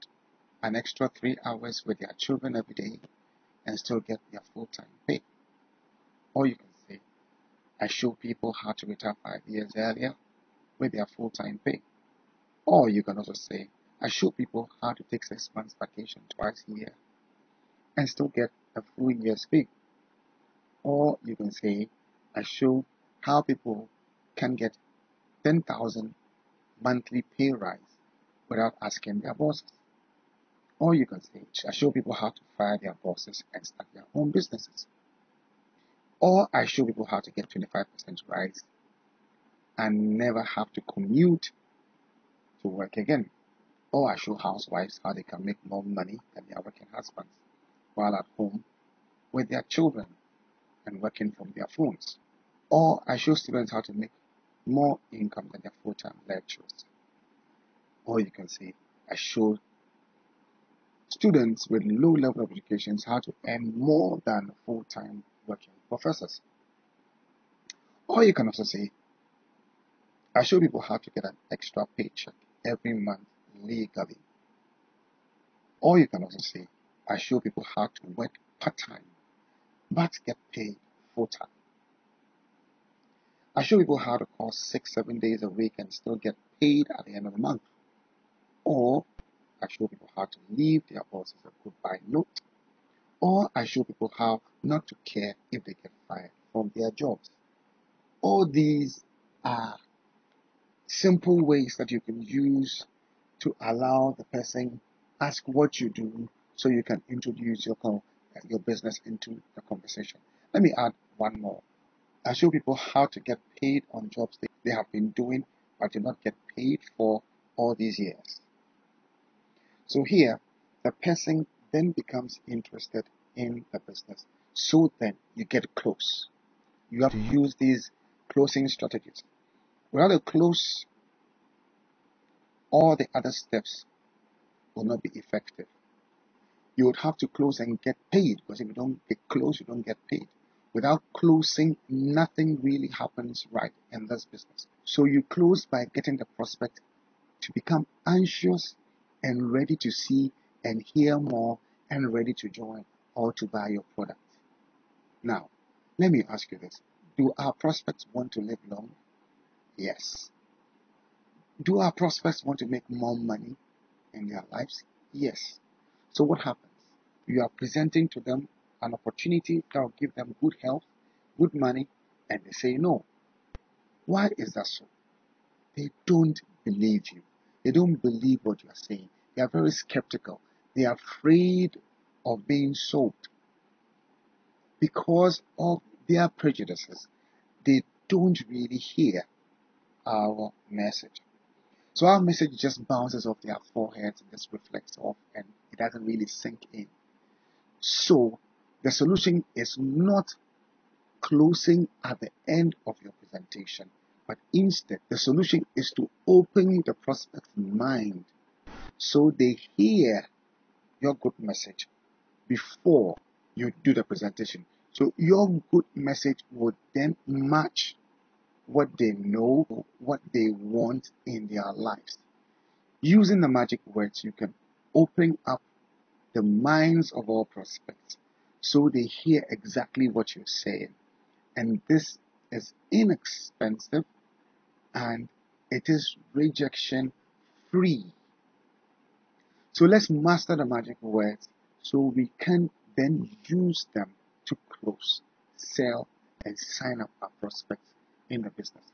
an extra 3 hours with their children every day and still get their full-time pay. Or you can say, I show people how to retire 5 years earlier with their full-time pay. Or you can also say, I show people how to take 6 months vacation twice a year and still get a full year's pay. Or you can say, I show how people can get 10,000 monthly pay rise without asking their bosses. Or you can say, I show people how to fire their bosses and start their own businesses. Or I show people how to get 25% rise and never have to commute to work again. Or I show housewives how they can make more money than their working husbands while at home with their children and working from their phones. Or I show students how to make more income than their full-time lecturers. Or you can say, I show students with low level of educations how to earn more than full-time working professors. Or you can also say, I show people how to get an extra paycheck every month legally. Or you can also say, I show people how to work part-time but get paid full-time. I show people how to call 6-7 days a week and still get paid at the end of the month. Or I show people how to leave their bosses a goodbye note. Or I show people how not to care if they get fired from their jobs. All these are simple ways that you can use to allow the person ask what you do so you can introduce your business into the conversation. Let me add one more. I show people how to get paid on jobs they have been doing but do not get paid for all these years. So here, the person then becomes interested in the business. So then you get close. You have to use these closing strategies. Without a close, all the other steps will not be effective. You would have to close and get paid, because if you don't get close, you don't get paid. Without closing, nothing really happens right in this business. So you close by getting the prospect to become anxious and ready to see and hear more and ready to join or to buy your product. Now, let me ask you this. Do our prospects want to live long? Yes. Do our prospects want to make more money in their lives? Yes. So what happens? You are presenting to them an opportunity that will give them good health, good money, and they say no. Why is that so? They don't believe you. They don't believe what you are saying. They are very skeptical. They are afraid of being sold because of their prejudices. They don't really hear our message. So our message just bounces off their foreheads and just reflects off, and it doesn't really sink in. So the solution is not closing at the end of your presentation, but instead the solution is to open the prospect's mind so they hear your good message before you do the presentation. So your good message would then match what they know, what they want in their lives. Using the magic words, you can open up the minds of all prospects so they hear exactly what you're saying. And this is inexpensive and it is rejection free. So let's master the magic words so we can then use them to close, sell, and sign up our prospects in the business.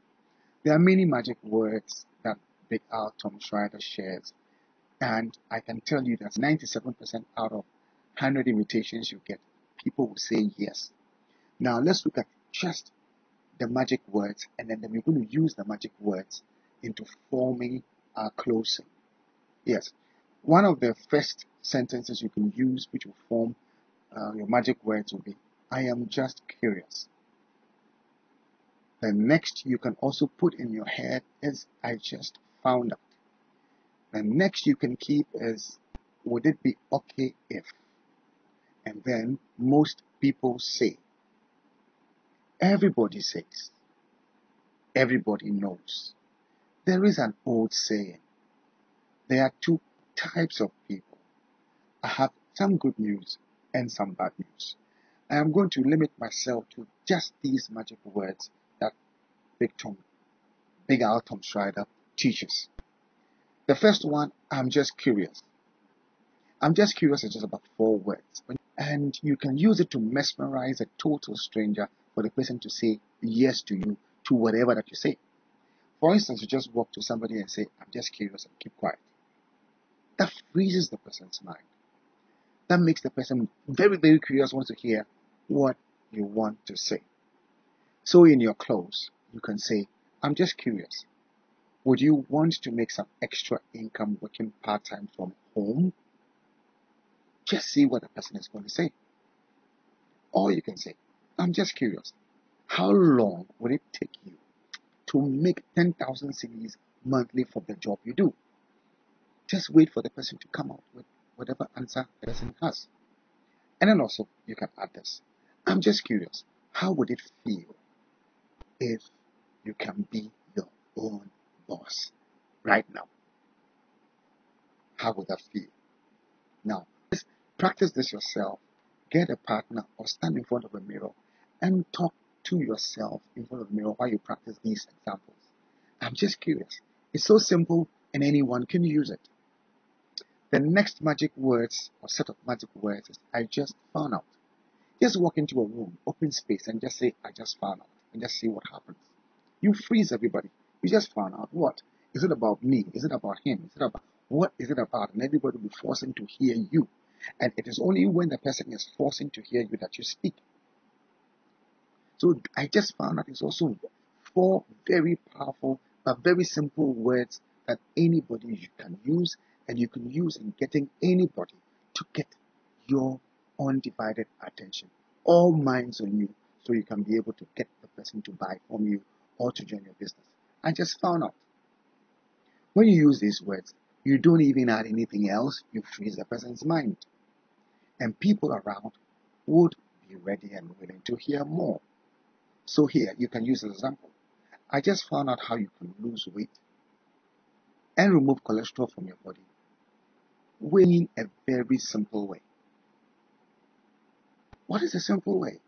There are many magic words that Big Al Tom Schreider shares, and I can tell you that 97% out of 100 invitations you get, people will say yes. Now let's look at just the magic words, and then we're going to use the magic words into forming our closing. Yes, one of the first sentences you can use which will form your magic words will be, I am just curious. The next you can also put in your head is, I just found out. The next you can keep is, would it be okay if? And then most people say. Everybody says. Everybody knows. There is an old saying. There are two types of people. I have some good news and some bad news. I am going to limit myself to just these magic words that Big Al Tom Schreider teaches. The first one, I'm just curious. I'm just curious is just about 4 words. And you can use it to mesmerize a total stranger for the person to say yes to you, to whatever that you say. For instance, you just walk to somebody and say, I'm just curious, and keep quiet. That freezes the person's mind. That makes the person very, very curious, wants to hear what you want to say. So in your close, you can say, I'm just curious. Would you want to make some extra income working part-time from home? Just see what the person is going to say. Or you can say, I'm just curious. How long would it take you to make 10,000 cedis monthly for the job you do? Just wait for the person to come out with whatever answer the person has. And then also, you can add this. I'm just curious. How would it feel if you can be your own boss right now? How would that feel? Now, practice this yourself. Get a partner or stand in front of a mirror and talk to yourself in front of the mirror while you practice these examples. I'm just curious. It's so simple and anyone can use it. The next magic words or set of magic words is, I just found out. Just walk into a room, open space, and just say, I just found out, and just see what happens. You freeze everybody. You just found out what? Is it about me? Is it about him? Is it about what is it about? And everybody will be forcing to hear you. And it is only when the person is forcing to hear you that you speak. So I just found out it's also 4 very powerful but very simple words that anybody you can use, and you can use in getting anybody to get your undivided attention. All minds on you, so you can be able to get the person to buy from you or to join your business. I just found out. When you use these words, you don't even add anything else, you freeze the person's mind. And people around would be ready and willing to hear more. So here, you can use an example. I just found out how you can lose weight and remove cholesterol from your body in a very simple way. What is a simple way?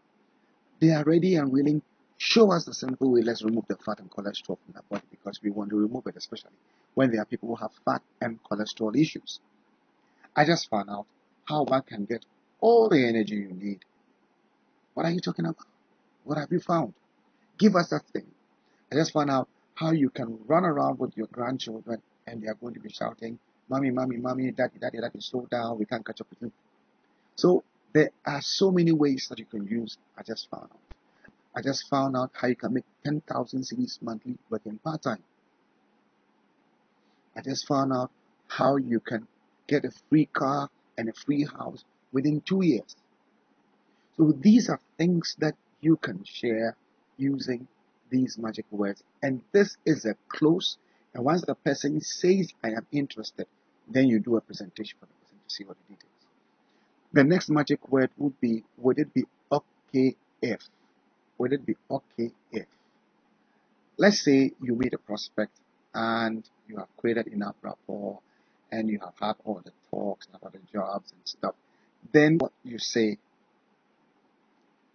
They are ready and willing. Show us the simple way. Let's remove the fat and cholesterol from the body because we want to remove it, especially when there are people who have fat and cholesterol issues. I just found out how one can get all the energy you need. What are you talking about? What have you found? Give us that thing. I just found out how you can run around with your grandchildren and they are going to be shouting, "Mommy, mommy, mommy, daddy, daddy, daddy, slow down, we can't catch up with you." So there are so many ways that you can use. I just found out how you can make 10,000 cedis monthly working part-time. I just found out how you can get a free car and a free house within 2 years. So these are things that you can share using these magic words. And this is a close. And once the person says, "I am interested," then you do a presentation for the person to see all the details. The next magic word would it be okay if? Would it be okay if? Let's say you meet a prospect and you have created enough rapport and you have had all the talks about the jobs and stuff. Then what you say,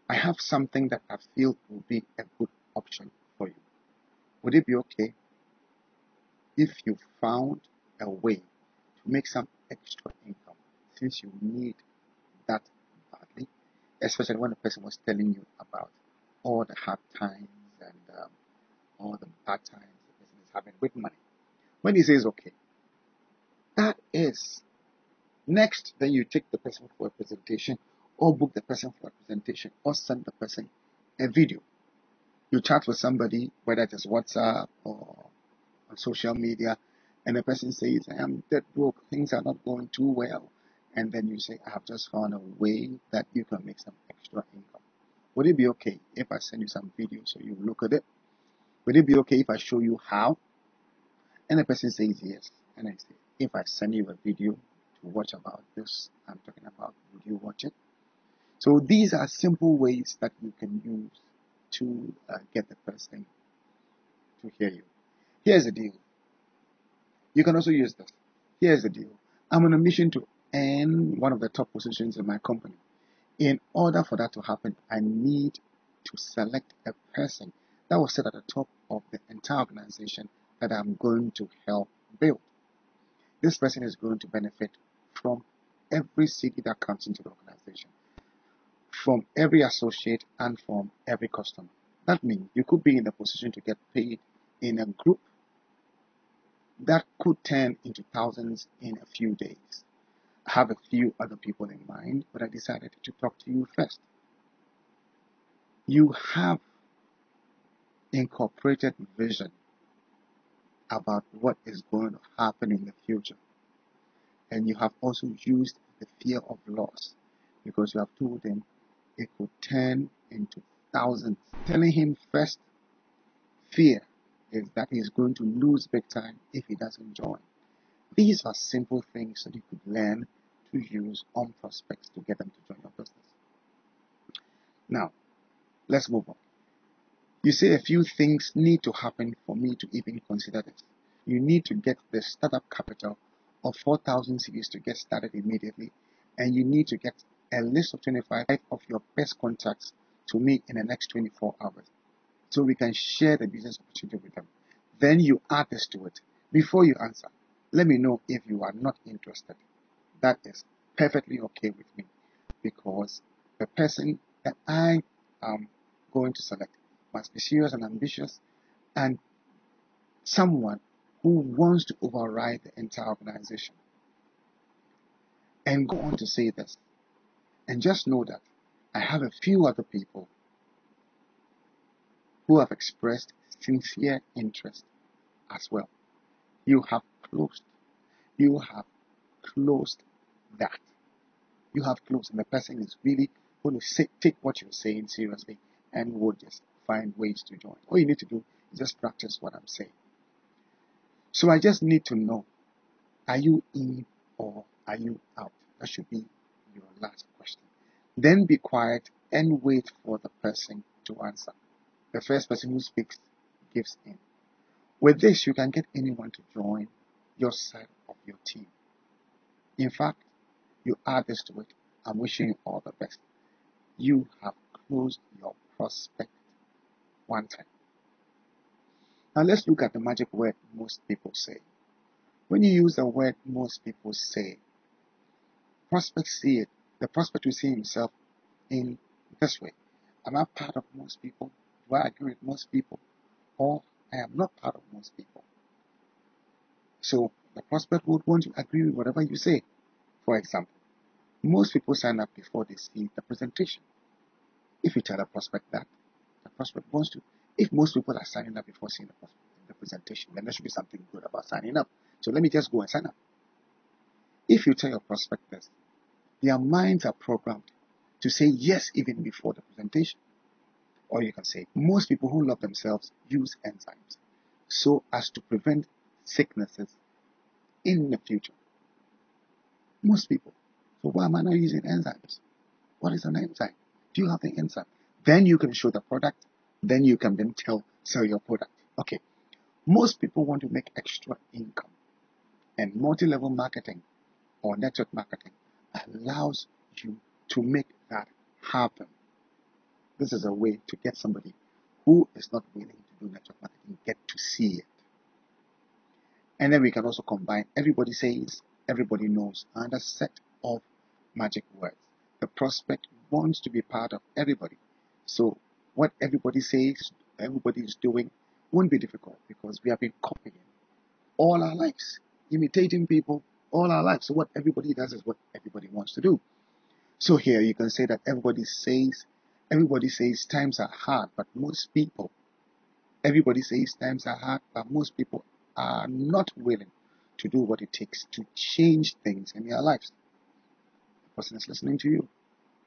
"I have something that I feel will be a good option for you. Would it be okay if you found a way to make some extra income since you need that badly?" Especially when the person was telling you about all the hard times and all the bad times the person is having with money. When he says okay, that is next. Then you take the person for a presentation or book the person for a presentation or send the person a video. You chat with somebody, whether it is WhatsApp or on social media, and the person says, "I am dead broke, things are not going too well." And then you say, "I have just found a way that you can make some extra income. Would it be okay if I send you some videos so you look at it? Would it be okay if I show you how?" And the person says yes. And I say, "If I send you a video to watch about this I'm talking about, would you watch it?" So these are simple ways that you can use to get the person to hear you. Here's the deal. You can also use this. Here's the deal. I'm on a mission to earn one of the top positions in my company. In order for that to happen, I need to select a person that will sit at the top of the entire organization that I'm going to help build. This person is going to benefit from every city that comes into the organization, from every associate and from every customer. That means you could be in a position to get paid in a group that could turn into thousands in a few days. I have a few other people in mind, but I decided to talk to you first. You have incorporated vision about what is going to happen in the future, and you have also used the fear of loss because you have told him it could turn into thousands. Telling him first, fear is that he's going to lose big time if he doesn't join. These are simple things that you could learn to use on prospects to get them to join your business. Now, let's move on. You say a few things need to happen for me to even consider this. You need to get the startup capital of 4,000 cedis to get started immediately, and you need to get a list of 25 of your best contacts to me in the next 24 hours so we can share the business opportunity with them. Then you add this to it. Before you answer, let me know if you are not interested. That is perfectly okay with me because the person that I am going to select must be serious and ambitious and someone who wants to override the entire organization. And go on to say this. And just know that I have a few other people who have expressed sincere interest as well. You have closed. You have closed that. You have closed, and the person is really going to take what you're saying seriously and will just find ways to join. All you need to do is just practice what I'm saying. So I just need to know, are you in or are you out? That should be your last question. Then be quiet and wait for the person to answer. The first person who speaks gives in. With this, you can get anyone to join your side of your team. In fact, you add this to it. I'm wishing you all the best. You have closed your prospect one time. Now let's look at the magic word most people say. When you use the word most people say, prospects see it. The prospect will see himself in this way. Am I part of most people? Do I agree with most people? Or I am not part of most people? So the prospect would want to agree with whatever you say. For example, most people sign up before they see the presentation. If you tell a prospect that, the prospect wants to. If most people are signing up before seeing the presentation, then there should be something good about signing up. So let me just go and sign up. If you tell your prospect this, their minds are programmed to say yes even before the presentation. Or you can say, most people who love themselves use enzymes so as to prevent sicknesses in the future. Most people. So why am I not using enzymes? What is an enzyme? Do you have the enzyme? Then you can show the product. Then you can then sell your product. Okay. Most people want to make extra income. And multi-level marketing or network marketing allows you to make that happen. This is a way to get somebody who is not willing to do network marketing get to see it. And then we can also combine everybody says, everybody knows, and a set of magic words. The prospect wants to be part of everybody. So what everybody says, everybody is doing won't be difficult because we have been copying all our lives, imitating people all our lives. So what everybody does is what everybody wants to do. So here you can say that everybody says times are hard, but everybody says times are hard, but most people are not willing to do what it takes to change things in their lives. The person is listening to you.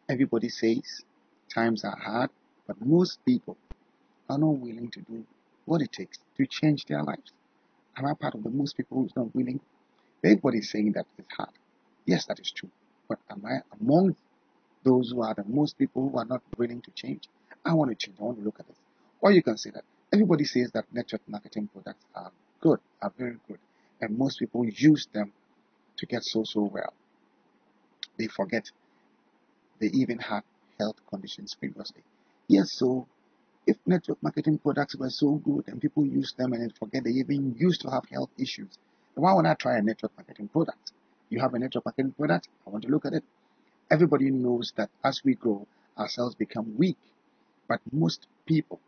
Everybody says times are hard, but most people are not willing to do what it takes to change their lives. Am I part of the most people who's not willing? Everybody is saying that it's hard. Yes, that is true. But am I among those who are the most people who are not willing to change? I want to change. I want to look at this. Or you can say that everybody says that network marketing products are good, are very good, and most people use them to get so well. They forget they even had health conditions previously. Yes, so if network marketing products were so good and people use them and they forget they even used to have health issues, then why would I try a network marketing product? You have a network marketing product, I want to look at it. Everybody knows that as we grow, our cells become weak, but most people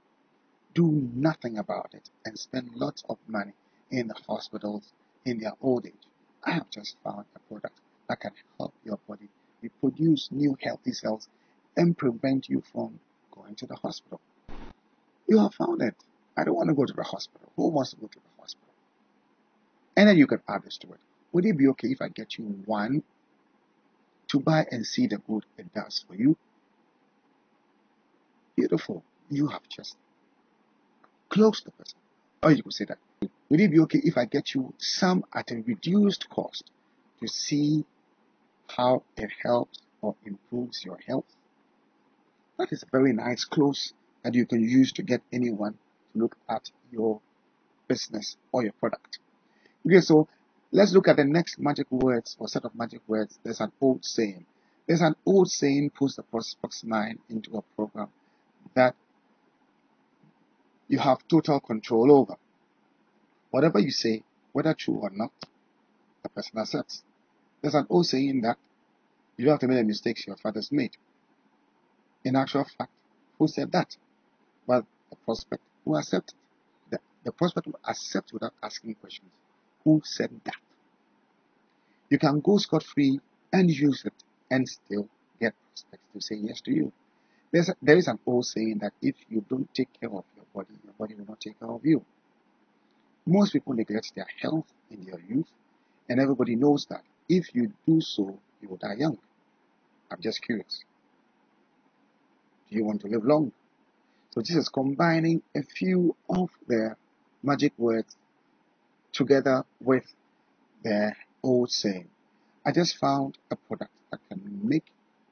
do nothing about it and spend lots of money in the hospitals in their old age. I have just found a product that can help your body reproduce new healthy cells and prevent you from going to the hospital. You have found it. I don't want to go to the hospital. Who wants to go to the hospital? And then you can add this to it. Would it be okay if I get you one to buy and see the good it does for you? Beautiful. You have just closed the person. Or you could say that, would it be okay if I get you some at a reduced cost to see how it helps or improves your health? That is a very nice close that you can use to get anyone to look at your business or your product. Okay, so let's look at the next magic words or set of magic words. There's an old saying. There's an old saying puts the prospect's mind into a program that you have total control over. Whatever you say, whether true or not, the person accepts. There's an old saying that you don't have to make the mistakes your fathers made. In actual fact, who said that? Well, the prospect who accepted. The prospect will accept without asking questions. Who said that? You can go scot-free and use it and still get prospects to say yes to you. There is an old saying that if you don't take care of your body will not take care of you. Most people neglect their health in their youth, and everybody knows that. If you do so, you will die young. I'm just curious. Do you want to live long? So this is combining a few of the magic words together with the old saying. I just found a product that can make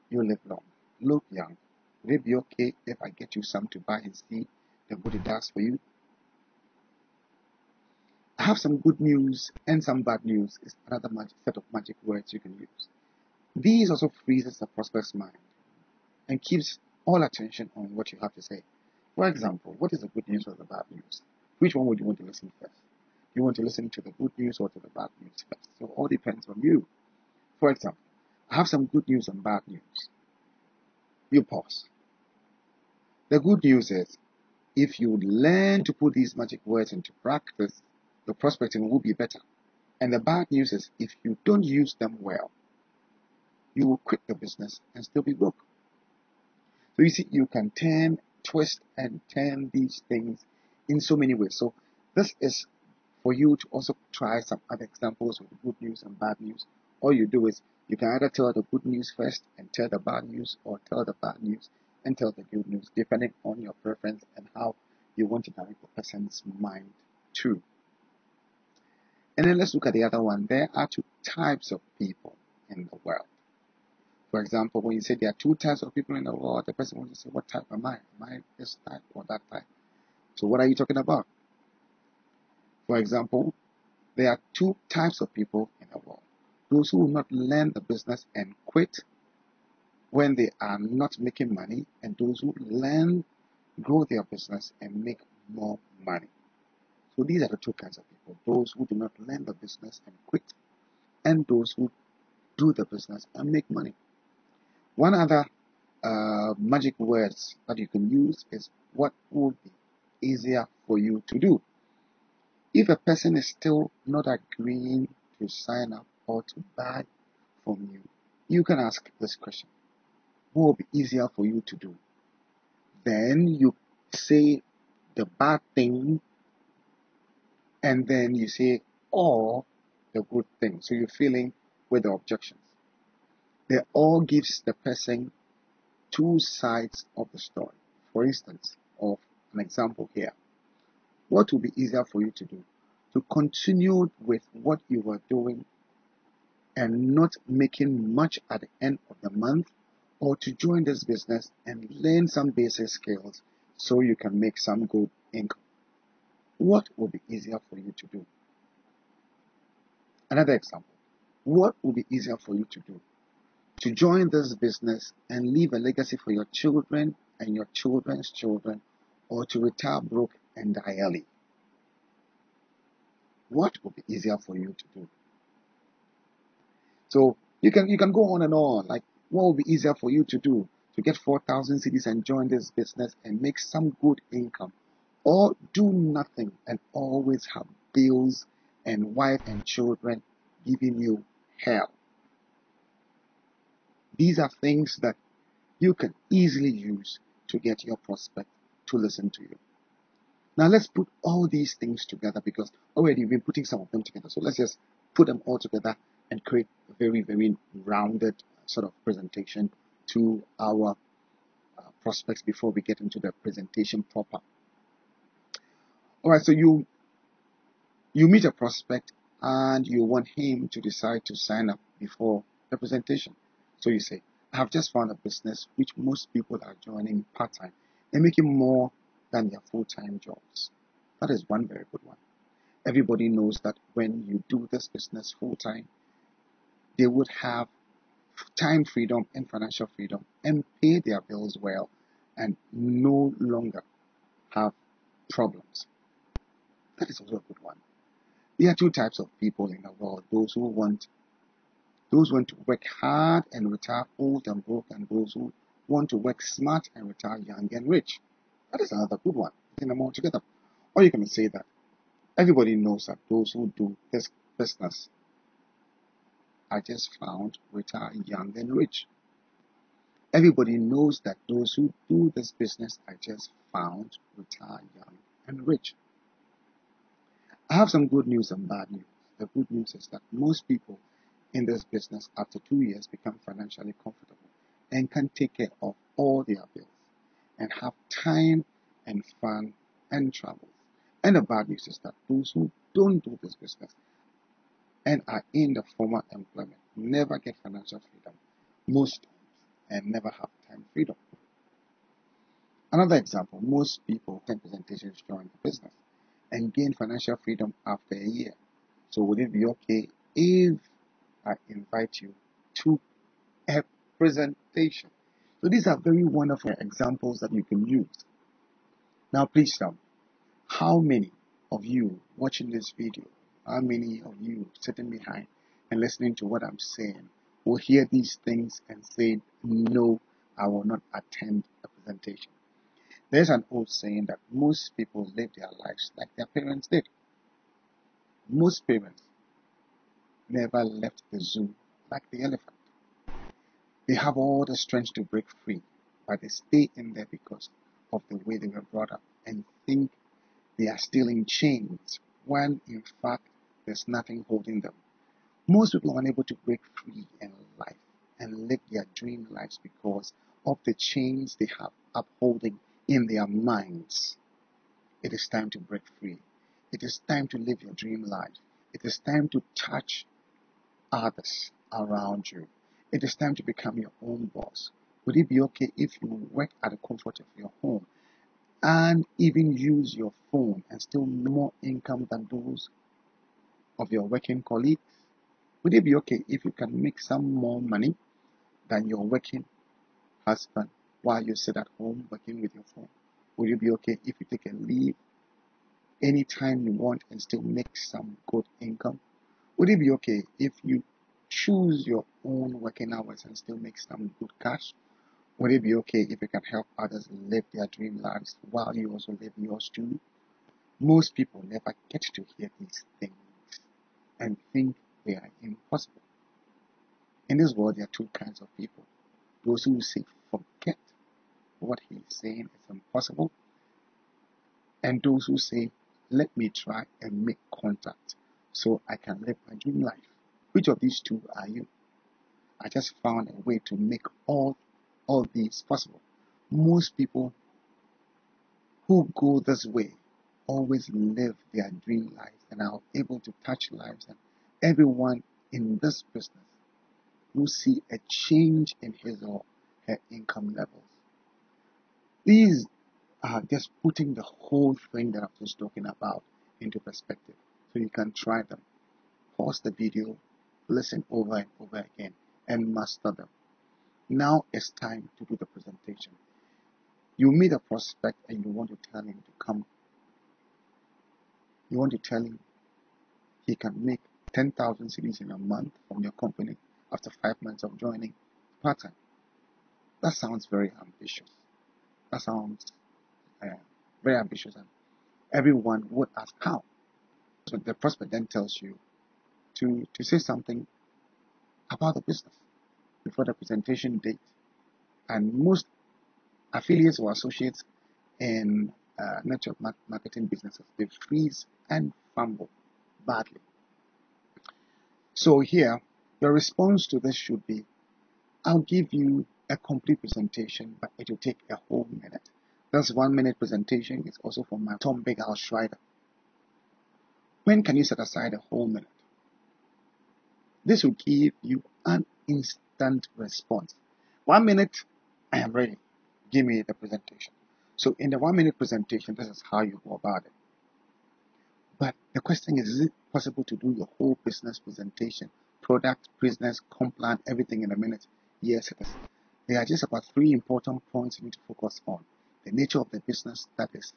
you live long, look young, Would it be okay if I get you some to buy and see what it does for you? I have some good news and some bad news is another set of magic words you can use. These also freezes the prospect's mind and keeps all attention on what you have to say. For example, what is the good news or the bad news? Which one would you want to listen first? Do you want to listen to the good news or to the bad news first? So it all depends on you. For example, I have some good news and bad news. You pause. The good news is, if you learn to put these magic words into practice, your prospecting will be better. And the bad news is, if you don't use them well, you will quit the business and still be broke. So you see, you can twist and turn these things in so many ways. So this is for you to also try some other examples with good news and bad news. All you do is you can either tell the good news first and tell the bad news, or tell the bad news and tell the good news, depending on your preference and how you want to direct the person's mind too. And then let's look at the other one. There are two types of people in the world. For example, when you say there are two types of people in the world, the person wants to say, what type am I? Am I this type or that type? So what are you talking about? For example, there are two types of people in the world. Those who will not learn the business and quit when they are not making money, and those who learn, grow their business and make more money. So these are the two kinds of people. Those who do not learn the business and quit, and those who do the business and make money. One other magic words that you can use is what would be easier for you to do. If a person is still not agreeing to sign up or to buy from you, you can ask this question: what will be easier for you to do? Then you say the bad thing, and then you say or the good thing. So you're filling with the objections. They all gives the person two sides of the story. For instance, of an example here, what will be easier for you to do? To continue with what you were doing and not making much at the end of the month, or to join this business and learn some basic skills so you can make some good income? What will be easier for you to do? Another example, what will be easier for you to do? To join this business and leave a legacy for your children and your children's children, or to retire broke and die early? What will be easier for you to do? So you can go on and on. Like, what will be easier for you to do? To get 4,000 cedis and join this business and make some good income, or do nothing and always have bills and wife and children giving you hell? These are things that you can easily use to get your prospect to listen to you. Now let's put all these things together, because already we've been putting some of them together. So let's just put them all together and create a very, very rounded sort of presentation to our prospects before we get into the presentation proper. All right, so you meet a prospect and you want him to decide to sign up before the presentation. So you say, I have just found a business which most people are joining part-time and making more than their full-time jobs. That is one very good one. Everybody knows that when you do this business full-time, they would have time freedom and financial freedom and pay their bills well and no longer have problems. That is also a good one. There are two types of people in the world: those who want to work hard and retire old and broke, and those who want to work smart and retire young and rich. That is another good one. Putting them all together. Or you can say that everybody knows that those who do this business, I just found, retire young and rich. Everybody knows that those who do this business, I just found, retire young and rich. I have some good news and bad news. The good news is that most people in this business, after 2 years, become financially comfortable and can take care of all their bills and have time and fun and travels. And the bad news is that those who don't do this business and are in the formal employment never get financial freedom most times and never have time freedom. Another example, most people attend presentations join the business and gain financial freedom after a year. So would it be okay if I invite you to a presentation? So these are very wonderful examples that you can use. Now please tell me, how many of you watching this video, how many of you sitting behind and listening to what I'm saying will hear these things and say, no, I will not attend a presentation? There's an old saying that most people live their lives like their parents did. Most parents never left the zoo like the elephant. They have all the strength to break free, but they stay in there because of the way they were brought up and think they are still in chains, when in fact there's nothing holding them. Most people are unable to break free in life and live their dream lives because of the chains they have upholding in their minds. It is time to break free. It is time to live your dream life. It is time to touch others around you. It is time to become your own boss. Would it be okay if you work at the comfort of your home and even use your phone and still make more income than those of your working colleagues? Would it be okay if you can make some more money than your working husband while you sit at home working with your phone? Would it be okay if you take a leave anytime you want and still make some good income? Would it be okay if you choose your own working hours and still make some good cash? Would it be okay if you can help others live their dream lives while you also live yours too? Most people never get to hear these things and think they are impossible. In this world, there are two kinds of people. Those who say, forget what he is saying is impossible, and those who say, let me try and make contact so I can live my dream life. Which of these two are you? I just found a way to make all these possible. Most people who go this way always live their dream lives and are able to touch lives, and everyone in this business will see a change in his or her income levels. These are just putting the whole thing that I'm just talking about into perspective so you can try them. Pause the video, listen over and over again, and master them. Now it's time to do the presentation. You meet a prospect and you want to tell him to come. You want to tell him he can make 10,000 cedis in a month from your company after 5 months of joining part-time. That sounds very ambitious. That sounds very ambitious, and everyone would ask how. So the prospect then tells you to say something about the business before the presentation date. And most affiliates or associates in network marketing businesses, they freeze and fumble badly. So here, your response to this should be, I'll give you a complete presentation, but it will take a whole minute. This 1 minute presentation is also for my Tom Big House Rider. When can you set aside a whole minute? This will give you an instant response. 1 minute, I am ready. Give me the presentation. So in the 1 minute presentation, this is how you go about it. But the question is it possible to do your whole business presentation, product, business, comp plan, everything in a minute? Yes, it is. There are just about 3 important points you need to focus on. The nature of the business, that is,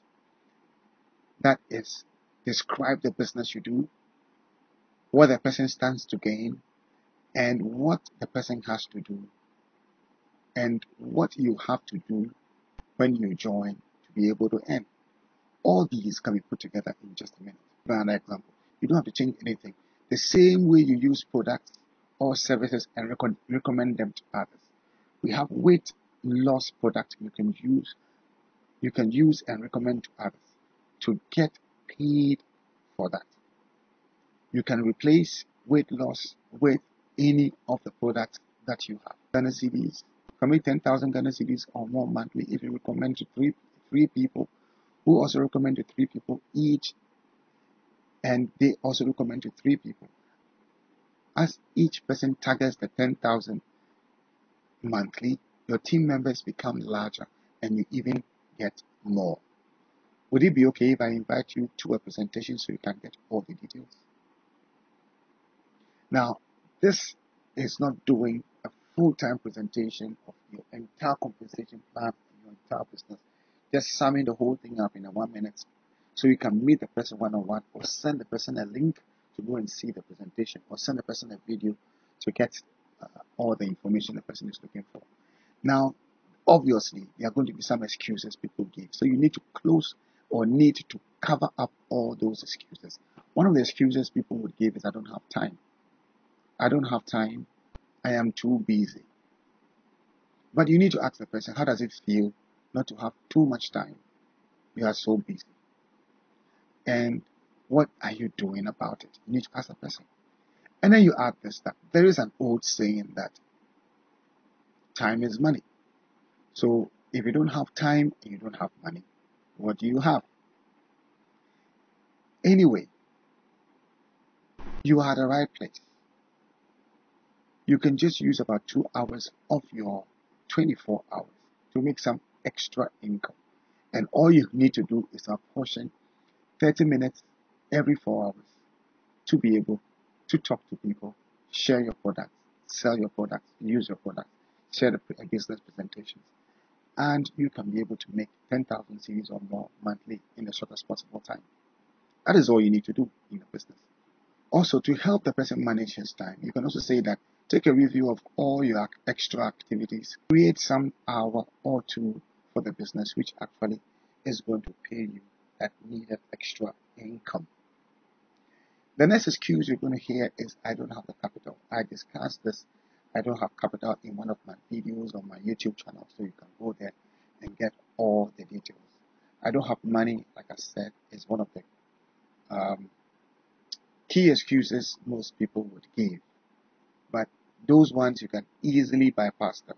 describe the business you do, what the person stands to gain, and what the person has to do, and what you have to do when you join to be able to earn. All these can be put together in just a minute. For an example, you don't have to change anything. The same way you use products or services and recommend them to others. We have weight loss products you can use and recommend to others to get paid for that. You can replace weight loss with any of the products that you have. Ghana cedis, you can make 10,000 Ghana cedis or more monthly if you recommend to three people who also recommend to 3 people each, and they also recommend to 3 people. As each person targets the 10,000 monthly, your team members become larger, and you even get more. Would it be okay if I invite you to a presentation so you can get all the details? Now, this is not doing a full-time presentation of your entire compensation plan for your entire business. Just summing the whole thing up in a 1 minute so you can meet the person one-on-one, or send the person a link to go and see the presentation, or send the person a video to get all the information the person is looking for. Now, obviously, there are going to be some excuses people give. So you need to close or need to cover up all those excuses. One of the excuses people would give is, I don't have time. I don't have time. I am too busy. But you need to ask the person, how does it feel not to have too much time? You are so busy. And what are you doing about it? You need to ask the person. And then you add this, that there is an old saying that time is money. So if you don't have time and you don't have money, what do you have? Anyway, you are at the right place. You can just use about 2 hours of your 24 hours to make some extra income. And all you need to do is apportion 30 minutes every 4 hours to be able to talk to people, share your products, sell your products, use your products, share the business presentations. And you can be able to make 10,000 cedis or more monthly in the shortest possible time. That is all you need to do in the business. Also, to help the person manage his time, you can also say that take a review of all your extra activities, create some hour or two for the business, which actually is going to pay you that needed extra income. The next excuse you're going to hear is, I don't have the capital. I discussed this. I don't have capital in one of my videos on my YouTube channel, so you can go there and get all the details. I don't have money, like I said, is one of the key excuses most people would give. But those ones, you can easily bypass them.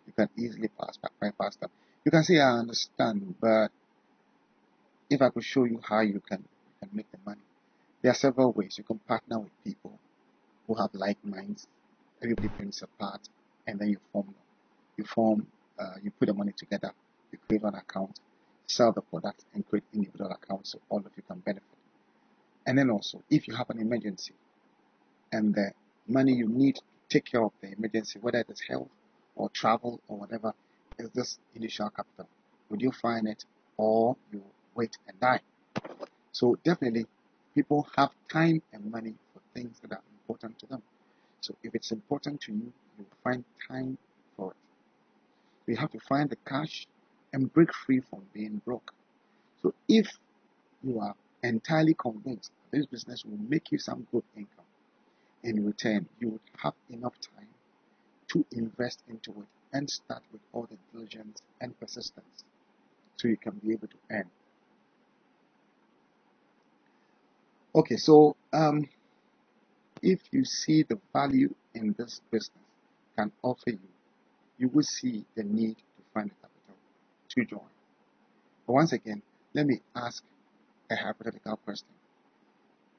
You can easily bypass them. You can say, I understand, but if I could show you how you can make the money. There are several ways. You can partner with people who have like minds. Everybody brings a part, and then you put the money together. You create one account, sell the product, and create individual accounts so all of you can benefit. And then also, if you have an emergency and the money you need to take care of the emergency, whether it is health or travel or whatever, is this initial capital. Would you find it, or you wait and die? So definitely, people have time and money for things that are important to them. So if it's important to you, you find time for it. You have to find the cash and break free from being broke. So if you are entirely convinced that this business will make you some good income, in return, you would have enough time to invest into it and start with all the diligence and persistence so you can be able to earn. Okay, so if you see the value in this business can offer you, you will see the need to find the capital to join. But once again, let me ask a hypothetical question.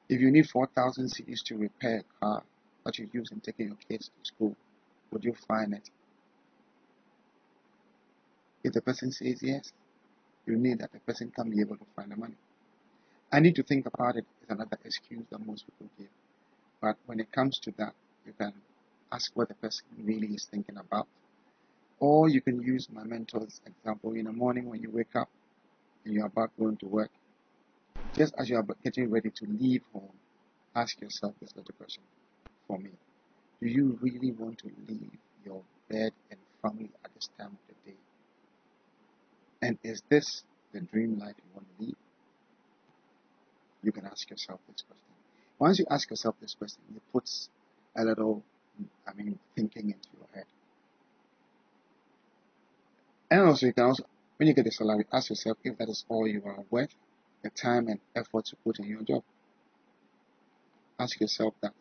If you need 4,000 cedis to repair a car that you use in taking your kids to school, would you find it? If the person says yes, you need that the person can be able to find the money. I need to think about it is another excuse that most people give. But when it comes to that, you can ask what the person really is thinking about. Or you can use my mentor's example. In the morning when you wake up and you're about going to work, just as you are getting ready to leave home, ask yourself this little question for me. Do you really want to leave your bed and family at this time of the day? And is this the dream life you want to live? You can ask yourself this question. Once you ask yourself this question, it puts a little, thinking into your head. And also, you can also, when you get the salary, ask yourself if that is all you are worth, the time and effort you put in your job. Ask yourself that.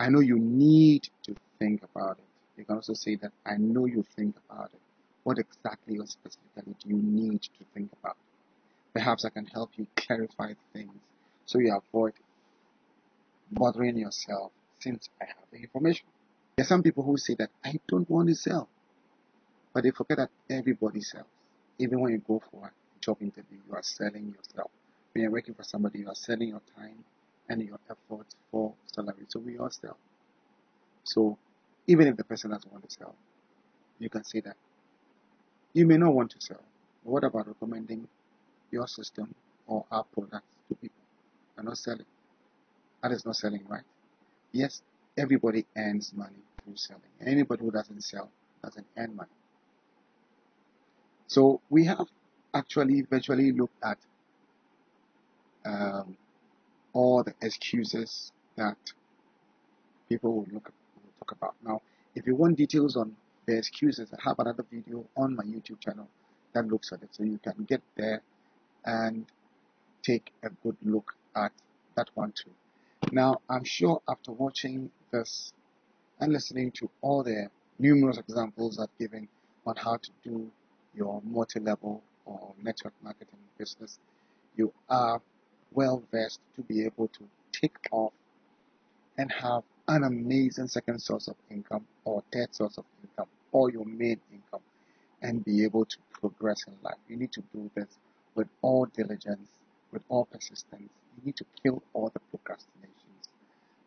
I know you need to think about it. You can also say that I know you think about it. What exactly or specifically do you need to think about? Perhaps I can help you clarify things so you avoid bothering yourself since I have the information. There are some people who say that I don't want to sell, but they forget that everybody sells. Even when you go for a job interview, you are selling yourself. When you're working for somebody, you are selling your time and your efforts for salary. So we all sell. So even if the person doesn't want to sell, you can say that you may not want to sell. But what about recommending your system or our products to people? You're not selling. That is not selling, right? Yes, everybody earns money through selling. And anybody who doesn't sell doesn't earn money. So we have actually virtually looked at all the excuses that people will talk about. Now, if you want details on the excuses, I have another video on my YouTube channel that looks at it. So you can get there and take a good look at that one too. Now, I'm sure after watching this and listening to all the numerous examples I've given on how to do your multi-level or network marketing business, you are well versed to be able to take off and have an amazing second source of income or third source of income or your main income and be able to progress in life. You need to do this with all diligence, with all persistence. You need to kill all the procrastinations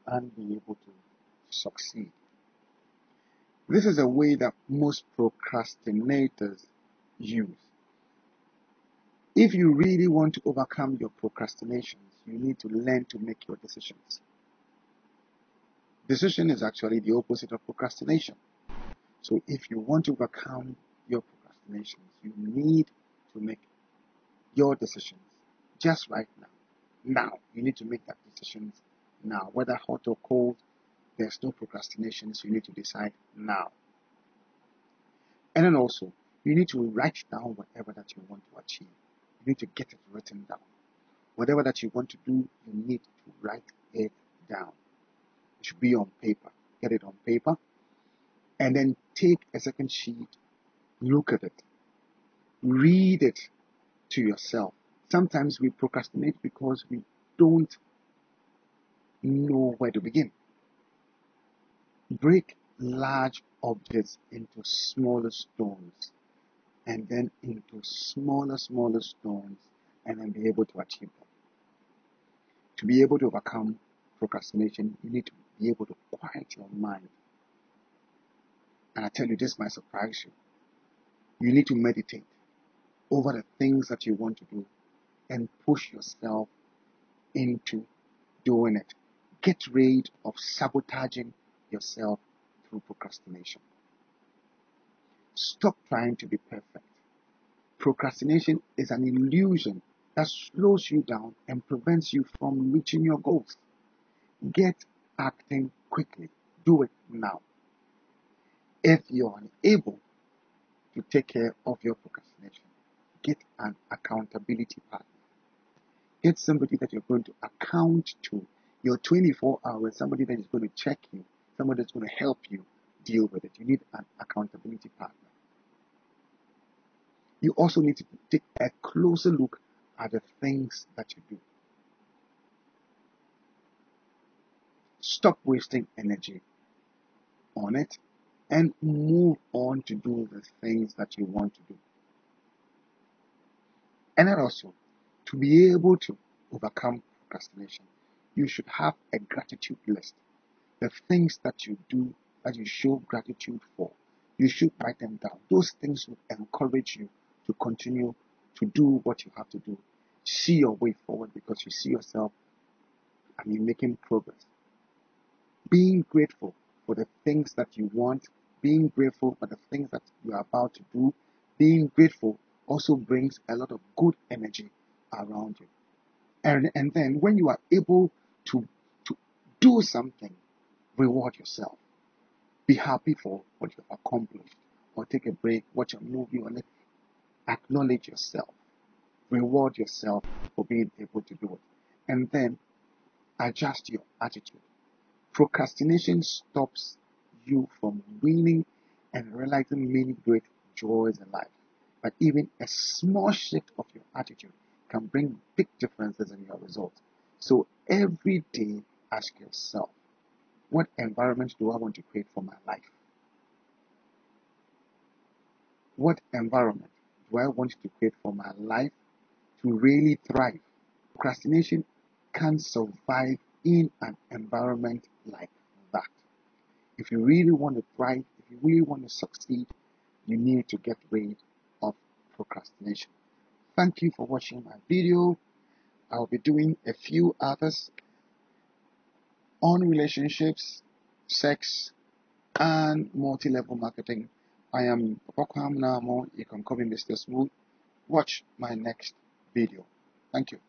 and be able to succeed. This is a way that most procrastinators use. If you really want to overcome your procrastinations, you need to learn to make your decisions. Decision is actually the opposite of procrastination. So if you want to overcome your procrastinations, you need to make your decisions just right now. Now, you need to make that decisions now. Whether hot or cold, there's no procrastinations. You need to decide now. And then also, you need to write down whatever that you want to achieve. You need to get it written down. Whatever that you want to do, you need to write it down. It should be on paper. Get it on paper. And then take a second sheet, look at it, read it to yourself. Sometimes we procrastinate because we don't know where to begin. Break large objects into smaller stones and then into smaller stones and then be able to achieve them. To be able to overcome procrastination, you need to be able to quiet your mind. And I tell you, this might surprise you. You need to meditate over the things that you want to do and push yourself into doing it. Get rid of sabotaging yourself through procrastination. Stop trying to be perfect. Procrastination is an illusion that slows you down and prevents you from reaching your goals. Get acting quickly. Do it now. If you're unable to take care of your procrastination, get an accountability partner. Get somebody that you're going to account to your 24 hours, somebody that is going to check you, somebody that's going to help you deal with it. You need an accountability partner. You also need to take a closer look at the things that you do. Stop wasting energy on it and move on to do the things that you want to do. And then also, to be able to overcome procrastination, you should have a gratitude list. The things that you do that you show gratitude for, you should write them down. Those things will encourage you to continue to do what you have to do. See your way forward because you see yourself, making progress. Being grateful for the things that you want, being grateful for the things that you are about to do, being grateful also brings a lot of good energy around you. And then when you are able to do something, reward yourself. Be happy for what you have accomplished. Or take a break, watch a movie, or acknowledge yourself. Reward yourself for being able to do it. And then adjust your attitude. Procrastination stops you from winning and realizing many great joys in life. But even a small shift of your attitude can bring big differences in your results. So every day, ask yourself, what environment do I want to create for my life? What environment do I want to create for my life to really thrive? Procrastination can't survive in an environment like that. If you really want to thrive, if you really want to succeed, you need to get rid of procrastination. Thank you for watching my video. I'll be doing a few others on relationships, sex, and multi-level marketing. I am Papa Kwam Namo. You can call me Mr. Smooth. Watch my next video. Thank you.